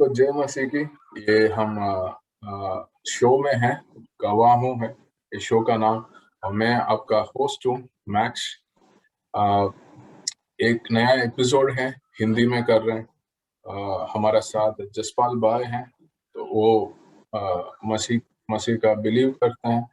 सबको जय मसीह की। ये हम शो में हैं, गवाह हूँ है इस शो का नाम, और मैं आपका होस्ट हूँ मैक्स। अ, एक नया एपिसोड है, हिंदी में कर रहे हैं। हमारा साथ जसपाल भाई हैं, तो वो मसीह मसीह का बिलीव करते हैं,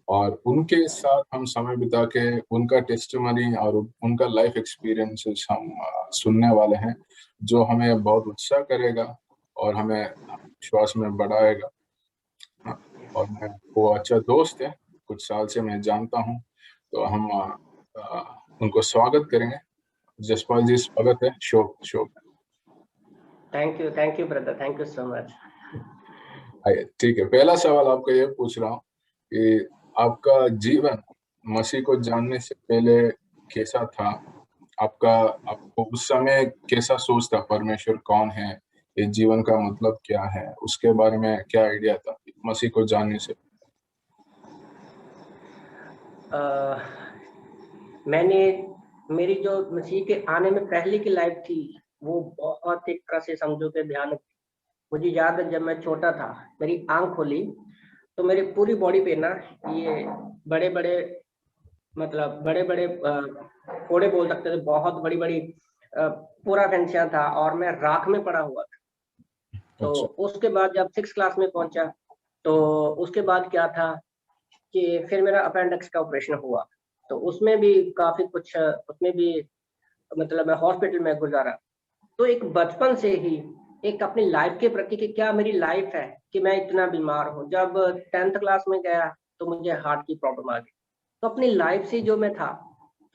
और उनके साथ हम समय बिता के उनका टेस्टिमनी और उनका लाइफ एक्सपीरियंसेस हम सुनने वाले हैं, जो हमें बहुत उत्साह करेगा और हमें विश्वास में बढ़ाएगा। हाँ, और मैं वो अच्छा दोस्त है, कुछ साल से मैं जानता हूँ, तो हम उनको स्वागत करेंगे। जसपाल जी, स्वागत है शो में। Thank you brother, thank you so much. ठीक है, पहला सवाल आपको ये पूछ रहा हूँ कि आपका जीवन मसीह को जानने से पहले कैसा था? आपको उस समय कैसा सोच था, परमेश्वर कौन है, इस जीवन का मतलब क्या है, उसके बारे में क्या आइडिया था मसीह को जानने से? मेरी जो मसीह के आने में पहले की लाइफ थी, वो बहुत एक तरह से समझो के भयानक थी। मुझे याद है, जब मैं छोटा था, मेरी आंख खोली तो मेरी पूरी बॉडी पे ना ये बड़े बड़े मतलब बड़े बड़े फोड़े बोल सकते थे, बहुत बड़ी बड़ी पूरा फैंसिया था, और मैं राख में पड़ा हुआ था। तो उसके बाद जब 6 क्लास में पहुंचा, तो उसके बाद क्या था कि फिर मेरा अपेंडिक्स का ऑपरेशन हुआ। तो उसमें भी काफी कुछ, उसमें भी मतलब मैं हॉस्पिटल में गुजारा। तो एक बचपन से ही एक अपनी लाइफ के प्रति कि क्या मेरी लाइफ है कि मैं इतना बीमार हूँ। जब 10th क्लास में गया तो मुझे हार्ट की प्रॉब्लम आ गई। तो अपनी लाइफ से जो मैं था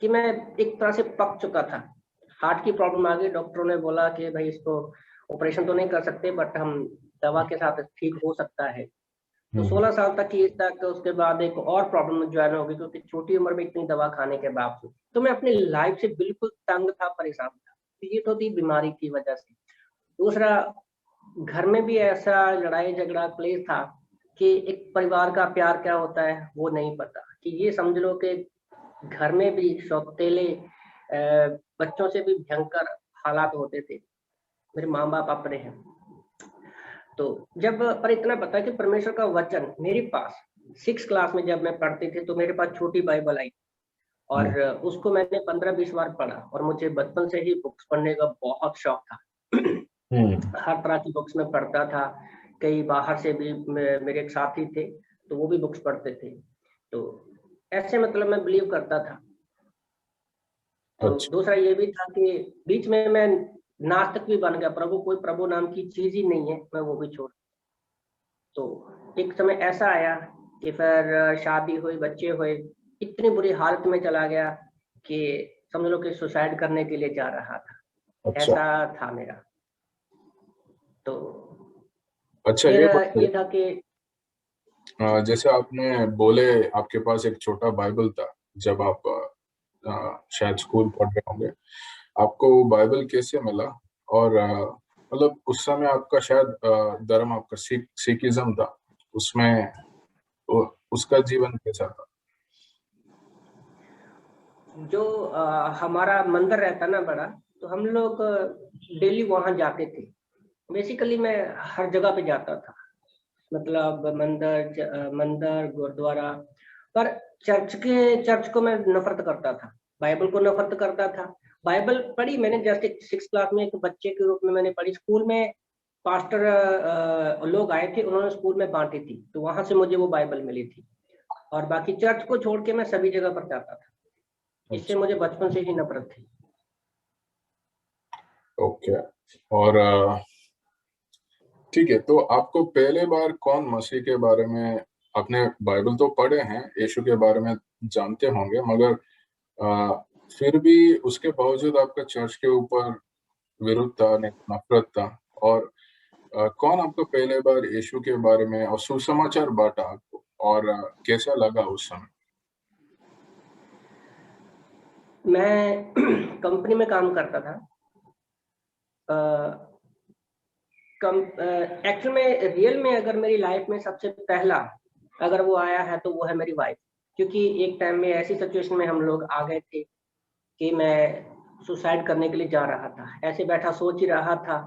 कि मैं एक तरह से पक चुका था। हार्ट की प्रॉब्लम आ गई, डॉक्टरों ने बोला कि भाई इसको ऑपरेशन तो नहीं कर सकते, बट हम दवा के साथ ठीक हो सकता है। तो 16 साल तक की एज तक, उसके बाद एक और प्रॉब्लम ज्वाइन हो गई, क्योंकि छोटी उम्र में इतनी दवा खाने के बावजूद तो मैं अपनी लाइफ से बिल्कुल तंग था, परेशान था। तो ये तो थी बीमारी की वजह से। दूसरा, घर में भी ऐसा लड़ाई झगड़ा क्लेश था कि एक परिवार का प्यार क्या होता है वो नहीं पता। कि ये समझ लो कि घर में भी सौतेले बच्चों से भी भयंकर हालात होते थे। मेरे माँ बाप अपने हैं, तो जब पर इतना पता कि परमेश्वर का वचन मेरे पास 6 क्लास में जब मैं पढ़ती थी, तो मेरे पास छोटी बाइबल आई, और उसको मैंने 15-20 बार पढ़ा। और मुझे बचपन से ही बुक्स पढ़ने का बहुत शौक था। हर तरह की बुक्स में पढ़ता था। कई बाहर से भी मेरे एक साथी थे, तो वो भी बुक्स पढ़ते थे। तो ऐसे मतलब मैं बिलीव करता था। तो दूसरा ये भी था कि बीच में मैं नास्तिक भी बन गया। कोई प्रभु नाम की चीज ही नहीं है, मैं वो भी छोड़। तो एक समय ऐसा आया कि फिर शादी हुई, बच्चे हुए, इतनी बुरी हालत में चला गया कि समझ लो कि सुसाइड करने के लिए जा रहा था। ऐसा था मेरा। तो अच्छा, फिर ये था कि जैसे आपने बोले आपके पास एक छोटा बाइबल था जब आप शायद स्कूल पढ़ रहे होंगे। आपको बाइबल कैसे मिला? और मतलब उस समय आपका शायद धर्म आपका सिखिज्म था, उसमें उसका जीवन कैसा था? जो हमारा मंदिर रहता ना बड़ा, तो हम लोग डेली वहां जाते थे। बेसिकली मैं हर जगह पे जाता था, मतलब मंदिर गुरुद्वारा। पर चर्च को मैं नफरत करता था, बाइबल को नफरत करता था। बाइबल पढ़ी मैंने जस्ट 6 क्लास में, एक बच्चे के रूप में मैंने पढ़ी। स्कूल में पास्टर लोग आए थे, उन्होंने स्कूल में बांटी थी, तो वहां से मुझे वो बाइबल मिली थी। और बाकी चर्च को छोड़ के मैं सभी जगह पर जाता था। इससे मुझे बचपन से ही नफरत थी। ओके। और ठीक है, तो आपको पहले बार कौन मसीह के बारे में, आपने बाइबल तो पढ़े हैं, यीशु के बारे में जानते होंगे, मगर फिर भी उसके बावजूद आपका चर्च के ऊपर विरोध था, नफरत था, और कौन आपको पहले बार यीशु के बारे में और सुसमाचार बांटा आपको, और कैसा लगा उस समय? मैं कंपनी में काम करता था। एक्चुअल में रियल में अगर मेरी लाइफ में सबसे पहला अगर वो आया है तो वो है मेरी वाइफ। क्योंकि एक टाइम में ऐसी सिचुएशन में हम लोग आ गए थे कि मैं सुसाइड करने के लिए जा रहा था। ऐसे बैठा सोच ही रहा था,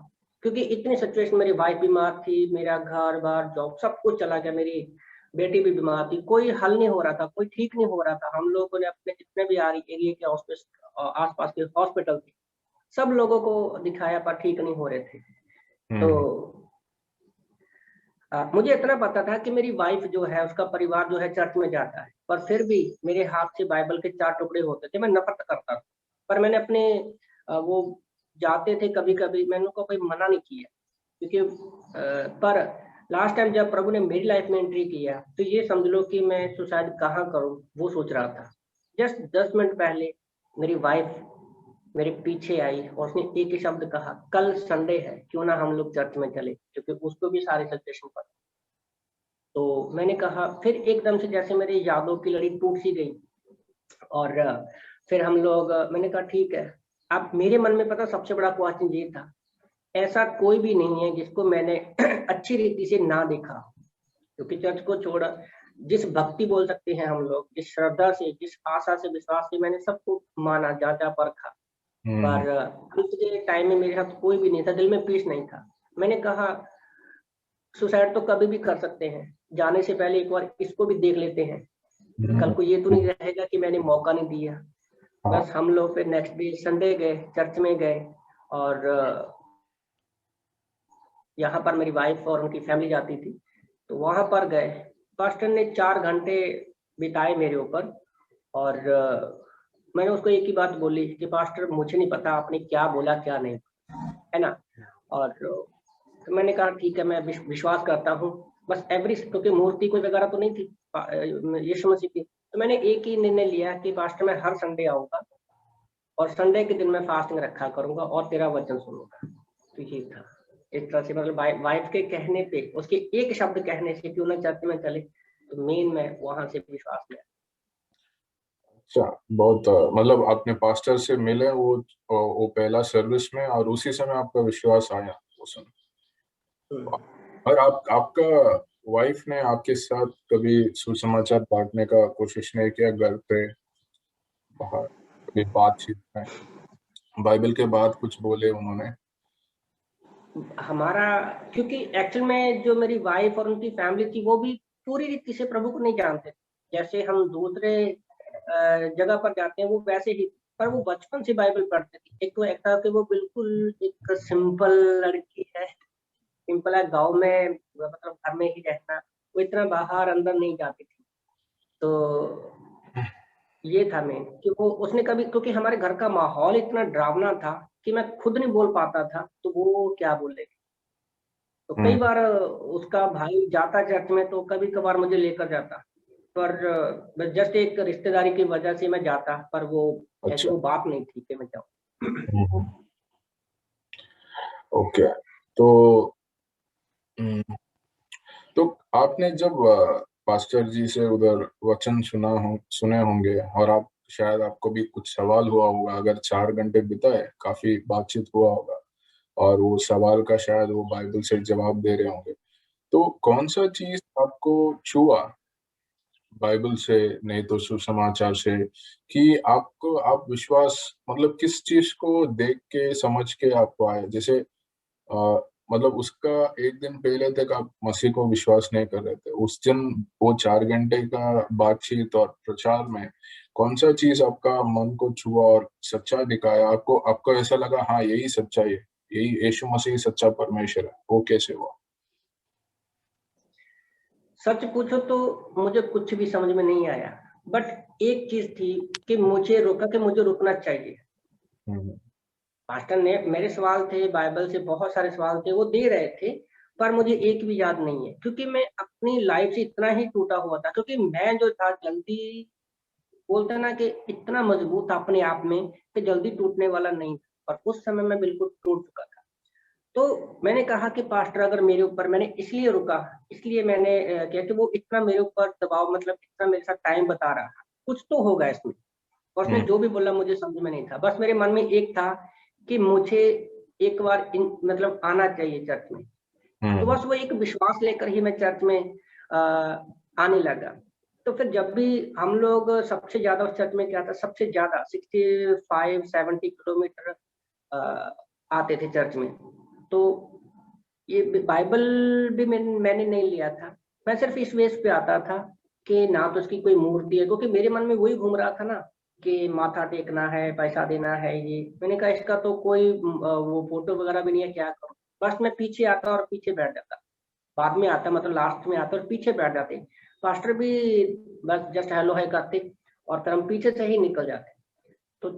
क्योंकि इतनी सिचुएशन, मेरी वाइफ बीमार थी, मेरा घर बार जॉब सब कुछ चला गया, मेरी बेटी भी बीमार थी, कोई हल नहीं हो रहा था, कोई ठीक नहीं हो रहा था। हम लोगों ने अपने जितने भी एरिया के आसपास के हॉस्पिटल थे, सब लोगों को दिखाया पर ठीक नहीं हो रहे थे। तो मुझे इतना पता था कि मेरी वाइफ जो है, उसका परिवार जो है चर्च में जाता है, पर फिर भी मेरे हाथ से बाइबल के 4 टुकड़े होते थे, मैं नफरत करता था। पर मैंने अपने वो जाते थे कभी-कभी, मैंने उनको कोई मना नहीं किया, क्योंकि पर लास्ट टाइम जब प्रभु ने मेरी लाइफ में एंट्री किया, तो ये समझ लो कि मैं सुसाइड कहाँ करूँ, वो सोच रहा था। जस्ट 10 मिनट पहले मेरी वाइफ मेरे पीछे आई और उसने एक ही शब्द कहा, कल संडे है, क्यों ना हम लोग चर्च में चले, क्योंकि उसको भी सारे सिचुएशन पता। तो मैंने कहा, फिर एकदम से जैसे मेरी यादों की लड़ी टूट सी गई, और फिर हम लोग मैंने कहा ठीक है। अब मेरे मन में पता सबसे बड़ा क्वेश्चन ये था, ऐसा कोई भी नहीं है जिसको मैंने अच्छी रीति से ना देखा, क्योंकि चर्च को छोड़ जिस भक्ति बोल सकते हैं हम लोग, जिस श्रद्धा से, जिस आशा से, विश्वास से मैंने सबको माना, जांचा परखा, पर अंत के टाइम में मेरे साथ कोई भी नहीं था, दिल में पीस नहीं था। मैंने कहा सुसाइड तो कभी भी कर सकते हैं, जाने से पहले एक बार इसको भी देख लेते हैं, कल को ये तो नहीं रहेगा कि मैंने मौका नहीं दिया। बस हम लोग फिर नेक्स्ट डे संडे गए, चर्च में गए, और यहाँ पर मेरी वाइफ और उनकी फैमिली जाती थी, तो वहां पर गए। पास्टर ने 4 घंटे बिताए मेरे ऊपर, और मैंने उसको एक ही बात बोली कि पास्टर मुझे नहीं पता आपने क्या बोला क्या नहीं, है ना। और तो मैंने कहा ठीक है, मैं विश्वास करता हूँ, बस क्योंकि मूर्ति कोई वगैरह तो नहीं थी यीशु मसीह की। तो मैंने एक ही निर्णय लिया कि पास्टर मैं हर संडे आऊंगा, और संडे के दिन मैं फास्टिंग रखा करूंगा और तेरा वचन सुनूंगा। तो ये था एक तरह से, मतलब वाइफ के कहने पे, उसके एक शब्द कहने से क्यों ना चर्च में चले, तो मेन मैं वहां से विश्वास लिया। अच्छा, बहुत मतलब आपने पास्टर से मिले वो पहला सर्विस में, और उसी समय आपका विश्वास आया उस समय। और आपका वाइफ ने आपके साथ कभी सुसमाचार बांटने का कोशिश नहीं किया, घर पे बाहर कभी बातचीत में, बाइबल के बाद कुछ बोले उन्होंने? हमारा, क्योंकि एक्चुअल में जो मेरी वाइफ और उनकी फैमिली थी, वो भी पूरी रीति से प्रभु को नहीं जानते, जैसे हम दूसरे जगह पर जाते हैं वो वैसे ही, पर वो बचपन से बाइबल पढ़ते थे। एक तो ऐसा कि वो बिल्कुल एक सिंपल लड़की है, सिंपल है, गांव में मतलब घर में ही रहना, वो इतना बाहर अंदर नहीं जाती थी। तो ये था मेन कि वो उसने कभी, क्योंकि हमारे घर का माहौल इतना डरावना था कि मैं खुद नहीं बोल पाता था, तो वो क्या बोलेगी। तो कई बार उसका भाई जाता चर्च में, तो कभी कभार मुझे लेकर जाता, पर बस जस्ट एक रिश्तेदारी की वजह से मैं जाता, पर वो ऐसी अच्छा। वो बात नहीं थी कि मैं जाऊँ। ओके। तो हम्म, तो आपने जब पास्टर जी से उधर वचन सुने होंगे, और आप शायद आपको भी कुछ सवाल हुआ होगा, अगर 4 घंटे बिताए काफी बातचीत हुआ होगा, और वो सवाल का शायद वो बाइबल से जवाब दे रहे होंगे, तो कौन सा चीज आपको छुआ बाइबल से, नहीं तो सुसमाचार से, कि आप विश्वास, मतलब किस चीज को देख के समझ के आपको आया? जैसे मतलब उसका एक दिन पहले तक आप मसीह को विश्वास नहीं कर रहे थे, उस दिन वो 4 घंटे का बातचीत और प्रचार में कौन सा चीज आपका मन को छुआ और सच्चा दिखाया आपको? आपको ऐसा लगा हाँ यही सच्चाई है, यही यीशु मसीह सच्चा परमेश्वर है? वो कैसे हुआ? सच पूछो तो मुझे कुछ भी समझ में नहीं आया, बट एक चीज थी कि मुझे रुकना चाहिए। हम्म। पास्टर ने, मेरे सवाल थे बाइबल से, बहुत सारे सवाल थे, वो दे रहे थे, पर मुझे एक भी याद नहीं है, क्योंकि मैं अपनी लाइफ से इतना ही टूटा हुआ था। क्योंकि मैं जो था जल्दी, बोलते ना कि इतना मजबूत था अपने आप में कि जल्दी टूटने वाला नहीं था, पर उस समय मैं बिल्कुल टूट चुका था। तो मैंने कहा कि पास्टर अगर मेरे ऊपर, मैंने इसलिए रुका, इसलिए मैंने किया कि वो इतना मेरे ऊपर दबाव, मतलब इतना मेरे साथ टाइम बता रहा, कुछ तो होगा इसमें। और उसने हम्म। जो भी बोला मुझे समझ में नहीं था, बस मेरे मन में एक था कि मुझे एक बार मतलब आना चाहिए चर्च में। तो हम्म। बस वो एक विश्वास लेकर ही मैं चर्च में आने लगा। तो फिर जब भी हम लोग, सबसे ज्यादा उस चर्च में क्या था, सबसे ज्यादा 65-70 किलोमीटर आते थे चर्च में। तो ये बाइबल भी मैंने नहीं लिया था। मैं सिर्फ इस वेस पे आता था कि ना तो उसकी कोई मूर्ति है, क्योंकि मेरे मन में वही घूम रहा था ना कि माथा टेकना है, पैसा देना है। ये मैंने कहा इसका तो कोई वो फोटो वगैरह भी नहीं है, क्या करूं। बस मैं पीछे आता और पीछे बैठ जाता, बाद में आता, मतलब लास्ट में आता और पीछे बैठ जाते। पास्टर भी बस जस्ट हेलो है करते और फिर हम पीछे से ही निकल जाते। तो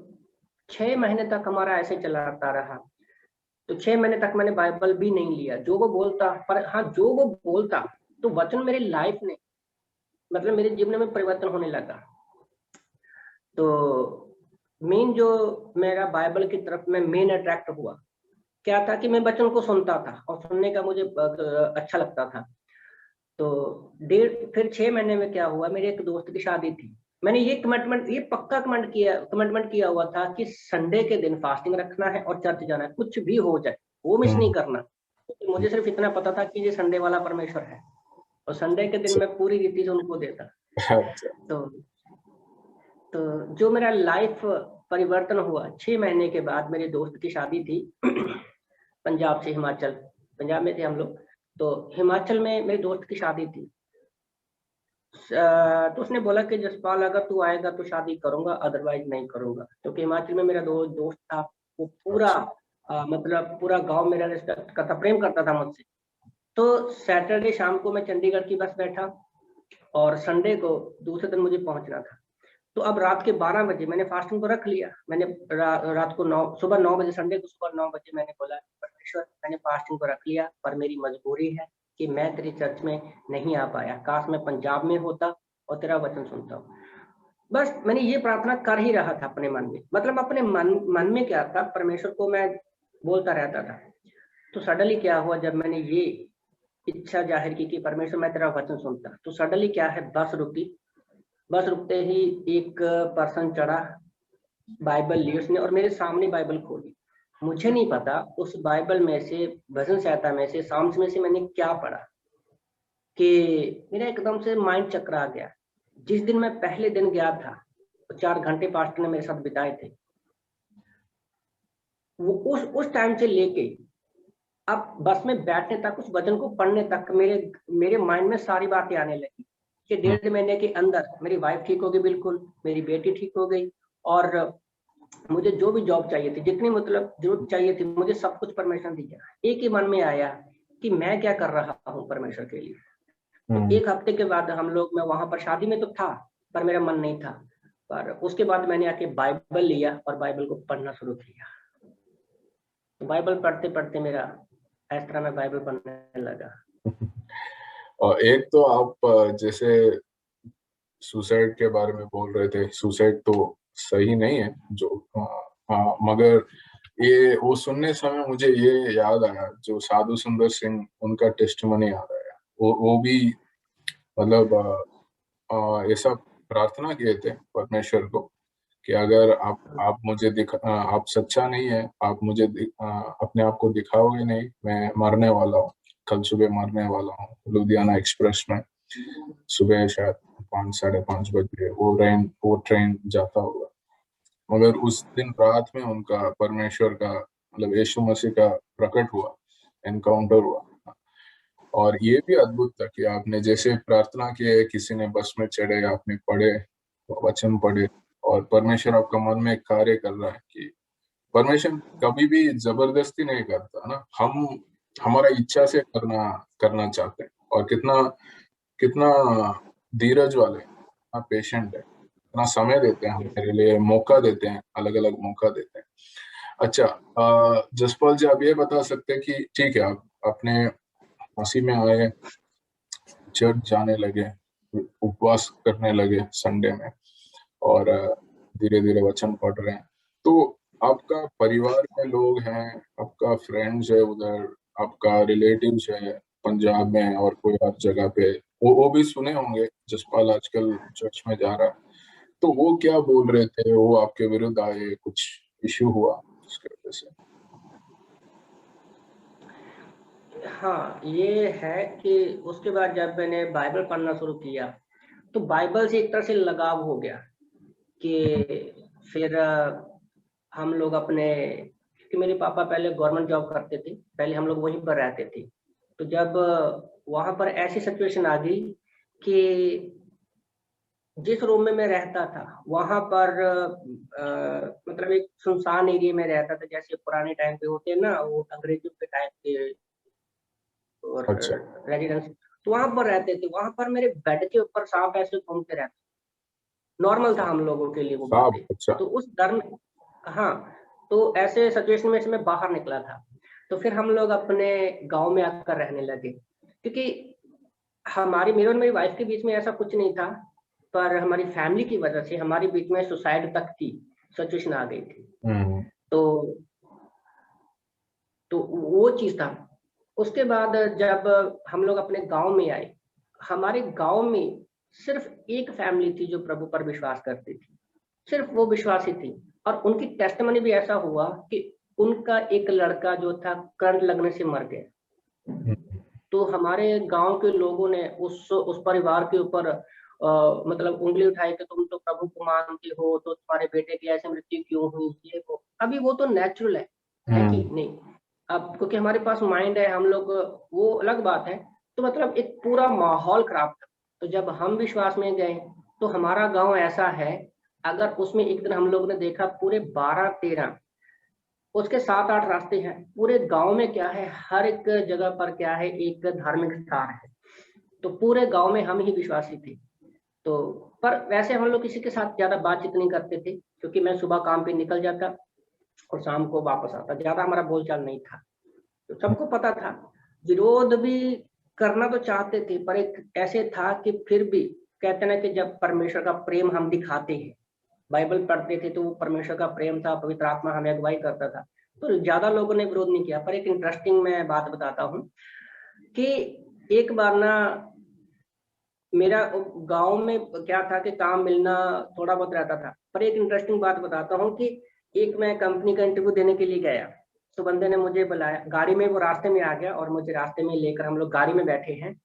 6 महीने तक हमारा ऐसे चलाता रहा। तो 6 महीने तक मैंने बाइबल भी नहीं लिया, जो वो बोलता, पर हाँ जो वो बोलता तो वचन मेरी लाइफ में, मतलब मेरे जीवन में परिवर्तन होने लगा। तो मेन जो मेरा बाइबल की तरफ में मेन अट्रैक्ट हुआ क्या था कि मैं वचन को सुनता था और सुनने का मुझे अच्छा लगता था। तो फिर 6 महीने में क्या हुआ, मेरे एक दोस्त की शादी थी। मैंने ये कमिटमेंट, ये पक्का कमिटमेंट किया हुआ था कि संडे के दिन फास्टिंग रखना है और चर्च जाना है, कुछ भी हो जाए वो मिस नहीं करना। तो मुझे सिर्फ इतना पता था कि ये संडे वाला परमेश्वर है और संडे के दिन मैं पूरी रीति से उनको देता। तो जो मेरा लाइफ परिवर्तन हुआ 6 महीने के बाद, मेरे दोस्त की शादी थी पंजाब से हिमाचल, पंजाब में थे हम लोग। तो हिमाचल में मेरे दोस्त की शादी थी। तो उसने बोला कि जसपाल अगर तू आएगा तो शादी करूंगा, अदरवाइज नहीं करूंगा। क्योंकि हिमाचल में मेरा दोस्त था, वो पूरा मतलब पूरा गांव मेरा रिस्पेक्ट करता, प्रेम करता था मुझसे। तो सैटरडे शाम को मैं चंडीगढ़ की बस बैठा और संडे को दूसरे दिन मुझे पहुंचना था। तो अब रात के 12 बजे मैंने फास्टिंग को रख लिया। मैंने रात को सुबह 9 बजे, संडे को सुबह 9 बजे मैंने बोला परमेश्वर मैंने फास्टिंग को रख लिया, पर मेरी मजबूरी है कि मैं तेरी चर्च में नहीं आ पाया। काश मैं पंजाब में होता और तेरा वचन सुनता हूँ। बस मैंने ये प्रार्थना कर ही रहा था अपने मन में, मतलब अपने मन में क्या था, परमेश्वर को मैं बोलता रहता था। तो सडनली क्या हुआ, जब मैंने ये इच्छा जाहिर की कि परमेश्वर मैं तेरा वचन सुनता, तो सडनली क्या है, बस रुकी। बस रुकते ही एक पर्सन चढ़ा, बाइबल ली उसने और मेरे सामने बाइबल खोली। मुझे नहीं पता उस बाइबल में से, भजन संहिता में से, साम्स में से मैंने क्या पढ़ा कि मेरा एकदम से माइंड चकरा गया। जिस दिन मैं पहले दिन गया था, 4 घंटे पास्टर ने मेरे साथ बिताए थे, वो उस टाइम से लेके अब बस में बैठने तक, उस वचन को पढ़ने तक मेरे माइंड में सारी बातें आने लगी कि 1.5 महीने के अंदर मेरी वाइफ ठीक हो गई, बिल्कुल मेरी बेटी ठीक हो गई, और मुझे जो भी जॉब चाहिए थी, जितनी मतलब जरूरत चाहिए थी, मुझे सब कुछ परमेश्वर दिया। एक ही मन में आया कि मैं क्या कर रहा हूँ परमेश्वर के लिए। तो 1 हफ्ते के बाद हम लोग, मैं वहां पर शादी में तो था पर मेरा मन नहीं था, पर उसके बाद मैंने आके बाइबल लिया और बाइबल को पढ़ना शुरू किया। तो बाइबल पढ़ते पढ़ते मेरा इस तरह में बाइबल पढ़ने लगा। और एक तो आप जैसे सुसाइड के बारे में बोल रहे थे, सुसाइड तो सही नहीं है जो, हाँ, मगर ये वो सुनने समय मुझे ये याद आया, जो साधु सुंदर सिंह उनका टेस्टिमनी याद आया। वो भी मतलब ऐसा प्रार्थना किए थे परमेश्वर को कि अगर आप मुझे आप सच्चा नहीं है, आप मुझे अपने आप को दिखाओगे नहीं, मैं मरने वाला हूँ, कल सुबह मरने वाला हूँ। लुधियाना एक्सप्रेस में सुबह शायद 5, 5:30 बजे वो ट्रेन जाता होगा, मगर उस दिन रात में उनका परमेश्वर का, मतलब यीशु मसीह का प्रकट हुआ, एनकाउंटर हुआ। और ये भी अद्भुत था कि आपने जैसे प्रार्थना की है, किसी ने बस में चढ़े, आपने पढ़े, वचन पढ़े, और परमेश्वर आपका मन में कार्य कर रहा है कि परमेश्वर कभी भी जबरदस्ती नहीं करता ना, हम हमारा इच्छा से करना चाहते हैं। और कितना कितना धीरज वाले, कितना पेशेंट है, कितना समय देते हैं हमारे लिए, मौका देते हैं, अलग अलग मौका देते हैं। अच्छा, जसपाल जी, आप ये बता सकते हैं कि ठीक है, आप अपने मसीह में आए, चर्च जाने लगे, उपवास करने लगे संडे में, और धीरे धीरे वचन पढ़ रहे हैं, तो आपका परिवार में लोग हैं, आपका फ्रेंड्स है उधर, आपका रिलेटिव्स है पंजाब में और कोई और जगह पे, वो भी सुने होंगे जसपाल आजकल चर्च में जा रहा है, तो वो क्या बोल रहे थे? वो आपके विरुद्ध आए, कुछ इश्यू हुआ उसके वजह से? हाँ, ये है कि उसके बाद जब मैंने बाइबल पढ़ना शुरू किया तो बाइबल से एक तरह से लगाव हो गया कि फिर हम लोग अपने कि मेरे पापा पहले गवर्नमेंट जॉब करते थे, पहले हम लोग वहीं पर रहते थे। तो जब वहाँ पर ऐसी सिचुएशन आ गई कि जिस रूम में मैं रहता था, वहाँ पर मतलब एक सुनसान एरिया में रहता था, जैसे पुराने टाइम पे होते हैं ना, वो अंग्रेजों के टाइम के और अच्छा। रेजिडेंस, तो वहाँ पर रहते थे। वहाँ पर मेरे बेड के ऊपर सांप ऐसे घूमते रहते, नॉर्मल था हम लोगों के लिए वो साहब, बातें। अच्छा। तो उस डर में, हाँ, तो ऐसे सिचुएशन में से मैं बाहर निकला था। तो फिर हम लोग अपने गाँव में आकर रहने लगे, क्योंकि हमारी, मेरे और मेरी वाइफ के बीच में ऐसा कुछ नहीं था, पर हमारी फैमिली की वजह से हमारे बीच में सुसाइड तक की सिचुएशन आ गई थी। हम्म। तो वो चीज़ था। उसके बाद जब हम लोग अपने गाँव में आए, हमारे गाँव में सिर्फ़ एक फैमिली थी जो प्रभु पर विश्वास करती थी। सिर्फ़ वो विश्वासी थी, और उनकी टेस्टिमनी भी ऐसा हुआ कि उनका एक लड़का जो था करंट लगने से मर गया। हम्म। तो हमारे गाँव के लोगों ने उस परिवार के ऊपर मतलब उँगली उठाई कि तुम तो प्रभु को मानते हो, तो तुम्हारे बेटे की ऐसे मृत्यु क्यों हुई? ये वो। अभी वो तो नेचुरल है कि हम्म। नहीं? अब क्योंकि हमारे पास माइंड है, हम लोग, वो अलग बात है। तो मतलब एक पूरा माहौल खराब था। तो जब हम विश्वास में गए, तो हमारा गाँव ऐसा है, अगर उसमें एक दिन हम लोगों ने देखा पूरे 12-13, उसके 7-8 रास्ते हैं। पूरे गाँव में क्या है, हर एक जगह पर क्या है, एक धार्मिक स्थान है। तो पूरे गाँव में हम ही विश्वासी थे। तो पर वैसे हम लोग किसी के साथ ज़्यादा बातचीत नहीं करते थे, क्योंकि मैं सुबह काम पे निकल जाता और शाम को वापस आता। ज़्यादा हमारा बोलचाल नहीं था। तो सबको पता था, विरोध भी करना तो चाहते थे, पर एक ऐसे था कि फिर भी कहते हैं ना कि जब परमेश्वर का प्रेम हम दिखाते हैं, बाइबल पढ़ते थे तो वो परमेश्वर का प्रेम था, पवित्र आत्मा हमें अगुवाई करता था। तो ज़्यादा लोगों ने विरोध नहीं किया। पर एक इंटरेस्टिंग मैं बात बताता हूँ कि एक बार ना, मेरा गाँव में क्या था कि काम मिलना थोड़ा बहुत रहता था। पर एक इंटरेस्टिंग बात बताता हूँ कि एक मैं कंपनी का इंटरव्यू देने के लिए गया, तो बंदे ने मुझे बुलाया, गाड़ी में वो रास्ते में आ गया और मुझे रास्ते में लेकर, हम लोग गाड़ी में बैठे हैं,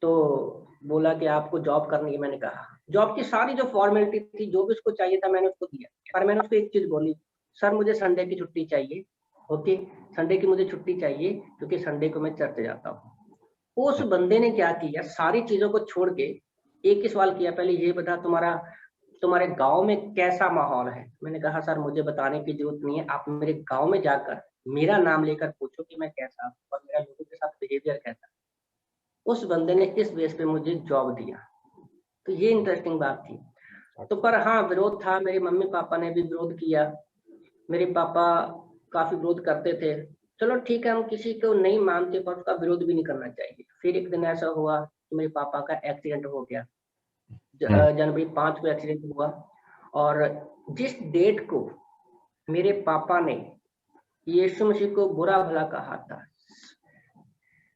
तो बोला कि आपको जॉब करनी है। मैंने कहा, जॉब की सारी जो फॉर्मेलिटी थी, जो भी उसको चाहिए था, मैंने उसको दिया। पर मैंने उसको एक चीज़ बोली, सर मुझे संडे की छुट्टी चाहिए, ओके, संडे की मुझे छुट्टी चाहिए, क्योंकि संडे को मैं चर्च जाता हूँ। उस बंदे ने क्या किया, सारी चीज़ों को छोड़ के एक ही सवाल किया, पहले ये बता तुम्हारे गाँव में कैसा माहौल है? मैंने कहा सर मुझे बताने की ज़रूरत नहीं है, आप मेरे गाँव में जाकर मेरा नाम लेकर पूछो कि मैं कैसा हूँ और मेरा लोगों के साथ बिहेवियर कैसा है। उस बंदे ने इस बेस पे मुझे जॉब दिया। तो ये इंटरेस्टिंग बात थी। तो पर हाँ, विरोध था, मेरे मम्मी-पापा ने भी विरोध किया। मेरे पापा काफ़ी विरोध करते थे। चलो ठीक है, हम किसी को नहीं मानते, पर उसका विरोध भी नहीं करना चाहिए। फिर एक दिन ऐसा हुआ कि मेरे पापा का एक्सीडेंट हो गया। हम्म। जनवरी 5 को एक्सीडेंट हुआ, और जिस डेट को मेरे पापा ने यीशु मसीह को बुरा-भला कहा था,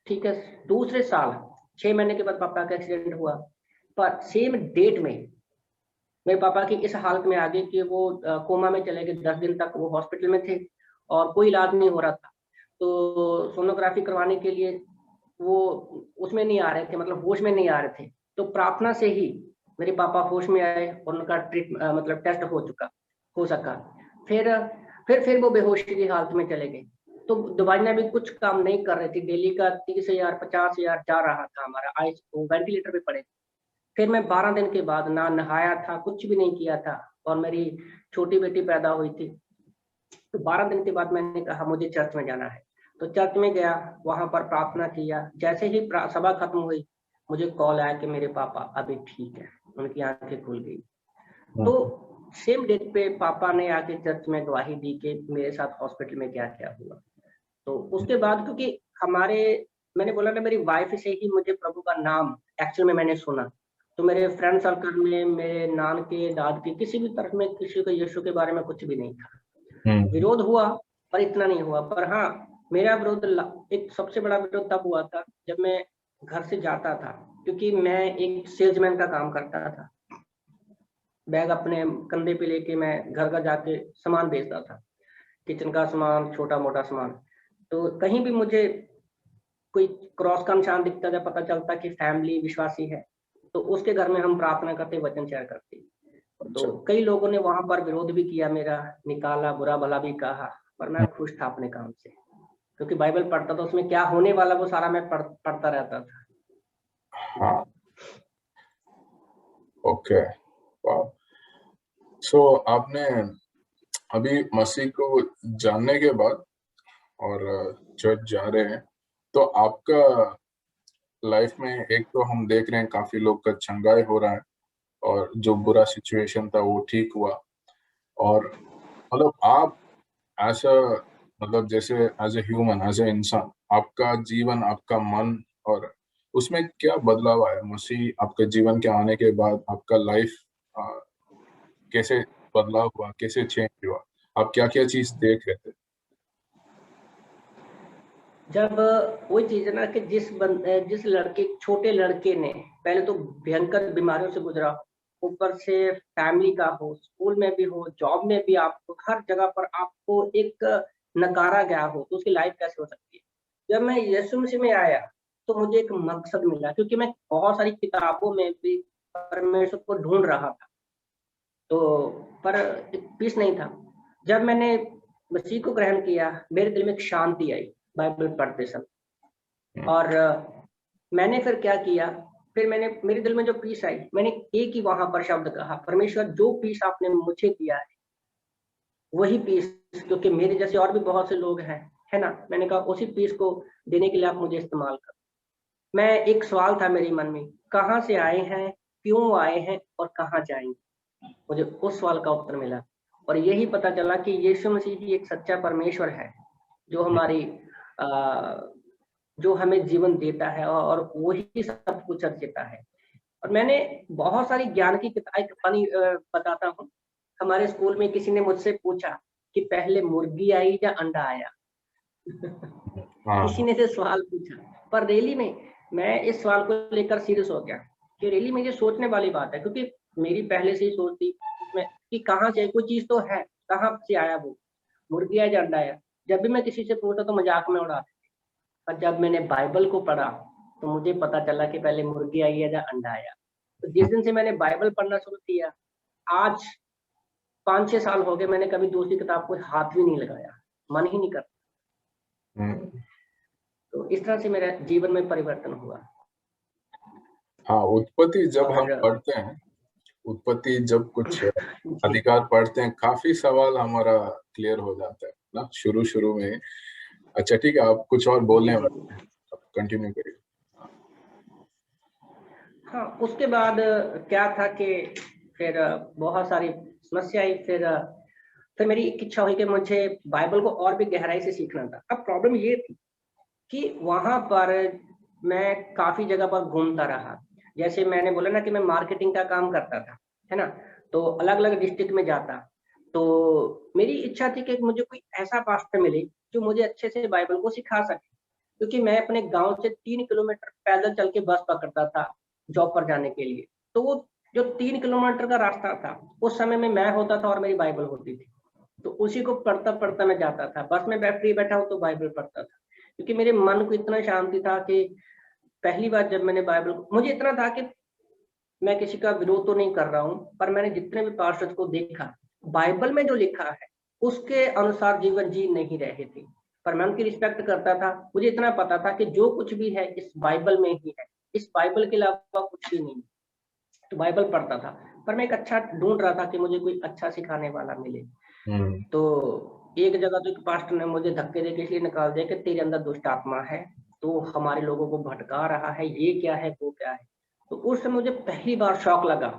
ठीक है, दूसरे साल 6 महीने के बाद पापा का एक्सीडेंट हुआ, पर सेम डेट में मेरे पापा की इस हालत में आ गई कि वो कोमा में चले गए। 10 दिन तक वो हॉस्पिटल में थे और कोई इलाज नहीं हो रहा था। तो सोनोग्राफी करवाने के लिए वो उसमें नहीं आ रहे थे, मतलब होश में नहीं आ रहे थे। तो प्रार्थना से ही मेरे पापा होश में आए और उनका मतलब टेस्ट हो सका। फिर फिर वो बेहोशी की हालत में चले गए। तो दवाइयाँ भी कुछ काम नहीं कर रही थी। डेली का 30,000 50,000 जा रहा था हमारा। वो वेंटिलेटर पे पड़े। फिर मैं 12 दिन के बाद ना नहाया था, कुछ भी नहीं किया था, और मेरी छोटी बेटी पैदा हुई थी। तो 12 दिन के बाद मैंने कहा मुझे चर्च में जाना है। तो चर्च में गया, वहाँ पर प्रार्थना किया। जैसे ही सभा खत्म हुई, मुझे कॉल आया कि मेरे पापा अभी ठीक है, उनकी आँखें खुल गई। तो हम्म। सेम डेट पे पापा ने आके चर्च में गवाही दी कि मेरे साथ हॉस्पिटल में क्या-क्या हुआ। तो उसके बाद, क्योंकि हमारे, मैंने बोला ना, मेरी वाइफ से ही मुझे प्रभु का नाम एक्चुअल में मैंने सुना। तो मेरे फ्रेंड सर्कल में, मेरे नान के, दाद के, किसी भी तरफ में किसी को यीशु के बारे में कुछ भी नहीं था। हम्म। विरोध हुआ, पर इतना नहीं हुआ। पर हाँ, मेरा विरोध एक सबसे बड़ा विरोध तब हुआ था जब मैं घर से जाता था, क्योंकि मैं एक सेल्समैन का काम करता था। बैग अपने कंधे पे लेके मैं घर जाके सामान बेचता था, किचन का सामान, छोटा-मोटा सामान। तो कहीं भी मुझे कोई क्रॉस का निशान दिखता था, पता चलता कि फैमिली विश्वासी है, तो उसके घर में हम प्रार्थना करते, वचन शेयर करते। अच्छा। तो कई लोगों ने वहाँ पर विरोध भी किया मेरा, निकाला, बुरा-भला भी कहा, पर मैं खुश था अपने काम से, क्योंकि बाइबल पढ़ता था, उसमें क्या होने वाला वो सारा मैं पढ़ता रहता था। हाँ, ओके, वाह। सो आपने अभी मसीह को जानने के बाद और चर्च जा रहे हैं, तो आपका लाइफ में एक तो हम देख रहे हैं काफी लोग का चंगाई हो रहा है और जो बुरा सिचुएशन था वो ठीक हुआ, और मतलब आप ऐसा, मतलब जैसे as a human, as a इंसान, आपका जीवन, आपका मन, और उसमें क्या बदलाव आया मसीह आपके जीवन के आने के बाद? आपका लाइफ कैसे बदलाव हुआ, कैसे चेंज हुआ? आप क्या क्या चीज देख रहे थे? जब वही चीज है ना कि जिस लड़के, छोटे लड़के ने पहले तो भयंकर बीमारियों से गुजरा, ऊपर से फैमिली का हो, स्कूल में भी हो, जॉब में भी, आपको हर जगह पर आपको एक नकारा गया हो, तो उसकी लाइफ कैसे हो सकती है? जब मैं यीशु मसीह में आया तो मुझे एक मकसद मिला, क्योंकि मैं बहुत सारी किताबों में भी परमेश्वर को ढूंढ रहा था, तो पर एक पीस नहीं था। जब मैंने मसीह को ग्रहण किया, मेरे दिल में एक शांति आई बाइबल पढ़ते समय। और मैंने फिर क्या किया, फिर मैंने, मेरे दिल में जो पीस आई, मैंने एक ही वहां पर शब्द कहा, परमेश्वर जो पीस आपने मुझे दिया है वही पीस, क्योंकि मेरे जैसे और भी बहुत से लोग हैं, है ना, मैंने कहा उसी पीस को देने के लिए आप मुझे इस्तेमाल करो। मैं, एक सवाल था मेरे मन में, कहाँ से आए हैं, क्यों आए हैं और कहाँ जाएंगे? मुझे उस सवाल का उत्तर मिला, और यही पता चला कि यीशु मसीह ही एक सच्चा परमेश्वर है, जो हमारी जो हमें जीवन देता है, और वही सब कुछ देता है। और मैंने बहुत सारी ज्ञान की किताबें, कहानी बताता हूँ। हमारे स्कूल में किसी ने मुझसे पूछा कि पहले मुर्गी आई या अंडा आया? हाँ, किसी ने से सवाल पूछा, पर रैली में मैं इस सवाल को लेकर सीरियस हो गया कि रैली में ये सोचने वाली बात है, क्योंकि मेरी पहले से ही सोच थी उसमें कि कहाँ से कोई चीज तो है, कहाँ से आया वो, मुर्गी आया या अंडा आया? जब भी मैं किसी से पूछता तो मजाक में उड़ाते, पर जब मैंने बाइबल को पढ़ा तो मुझे पता चला कि पहले मुर्गी आई है या अंडा आया। तो जिस दिन से मैंने बाइबल पढ़ना शुरू किया, आज 5-6 साल हो गए, मैंने कभी दूसरी किताब को हाथ भी नहीं लगाया, मन ही नहीं करता। हम्म, तो इस तरह से मेरा जीवन में परिवर्तन हुआ। हाँ, उत्पत्ति जब हम और पढ़ते हैं, उत्पत्ति जब कुछ जी, अधिकार पढ़ते हैं, काफी सवाल हमारा क्लियर हो जाता है ना शुरू शुरू में। अच्छा, ठीक है, आप कुछ और जी, बोलने जी, वाले हैं, आप कंटिन्यू करिए। हाँ, उसके बाद क्या था कि फिर बहुत सारी समस्या आई, फिर मेरी एक इच्छा हुई कि मुझे बाइबल को और भी गहराई से सीखना था। अब प्रॉब्लम ये थी कि वहां पर मैं काफी जगह पर घूमता रहा। जैसे मैंने बोला ना कि मैं मार्केटिंग का काम करता था, है ना, तो अलग अलग डिस्ट्रिक्ट में जाता, तो मेरी इच्छा थी कि मुझे कोई ऐसा पास्टर मिले जो मुझे अच्छे से बाइबल को सिखा सके, क्योंकि मैं अपने गांव से 3 किलोमीटर पैदल चल के बस पकड़ता था जॉब पर जाने के लिए। तो वो जो 3 किलोमीटर का रास्ता था, उस समय में मैं होता था और मेरी बाइबल होती थी, तो उसी को पढ़ता पढ़ता मैं जाता था। बस में फ्री बैठा हूँ तो बाइबल पढ़ता था, क्योंकि मेरे मन को इतना शांति था कि पहली बार जब मैंने बाइबल को, मुझे इतना था कि मैं किसी का विरोध तो नहीं कर रहा हूँ, पर मैंने जितने भी पास्टर्स को देखा, बाइबल में जो लिखा है उसके अनुसार जीवन जी नहीं रहे थे, पर मैं उनकी रिस्पेक्ट करता था। मुझे इतना पता था कि जो कुछ भी है इस बाइबल में ही है, इस बाइबल के अलावा कुछ भी नहीं। तो बाइबल पढ़ता था, पर मैं एक अच्छा ढूंढ रहा था कि मुझे कोई अच्छा सिखाने वाला मिले। हम्म, तो एक जगह तो एक पास्टर ने मुझे धक्के देके इसलिए निकाल दिया कि तेरे अंदर दुष्ट आत्मा है, तो हमारे लोगों को भटका रहा है, ये क्या है वो क्या है। तो उस समय मुझे पहली बार शौक लगा।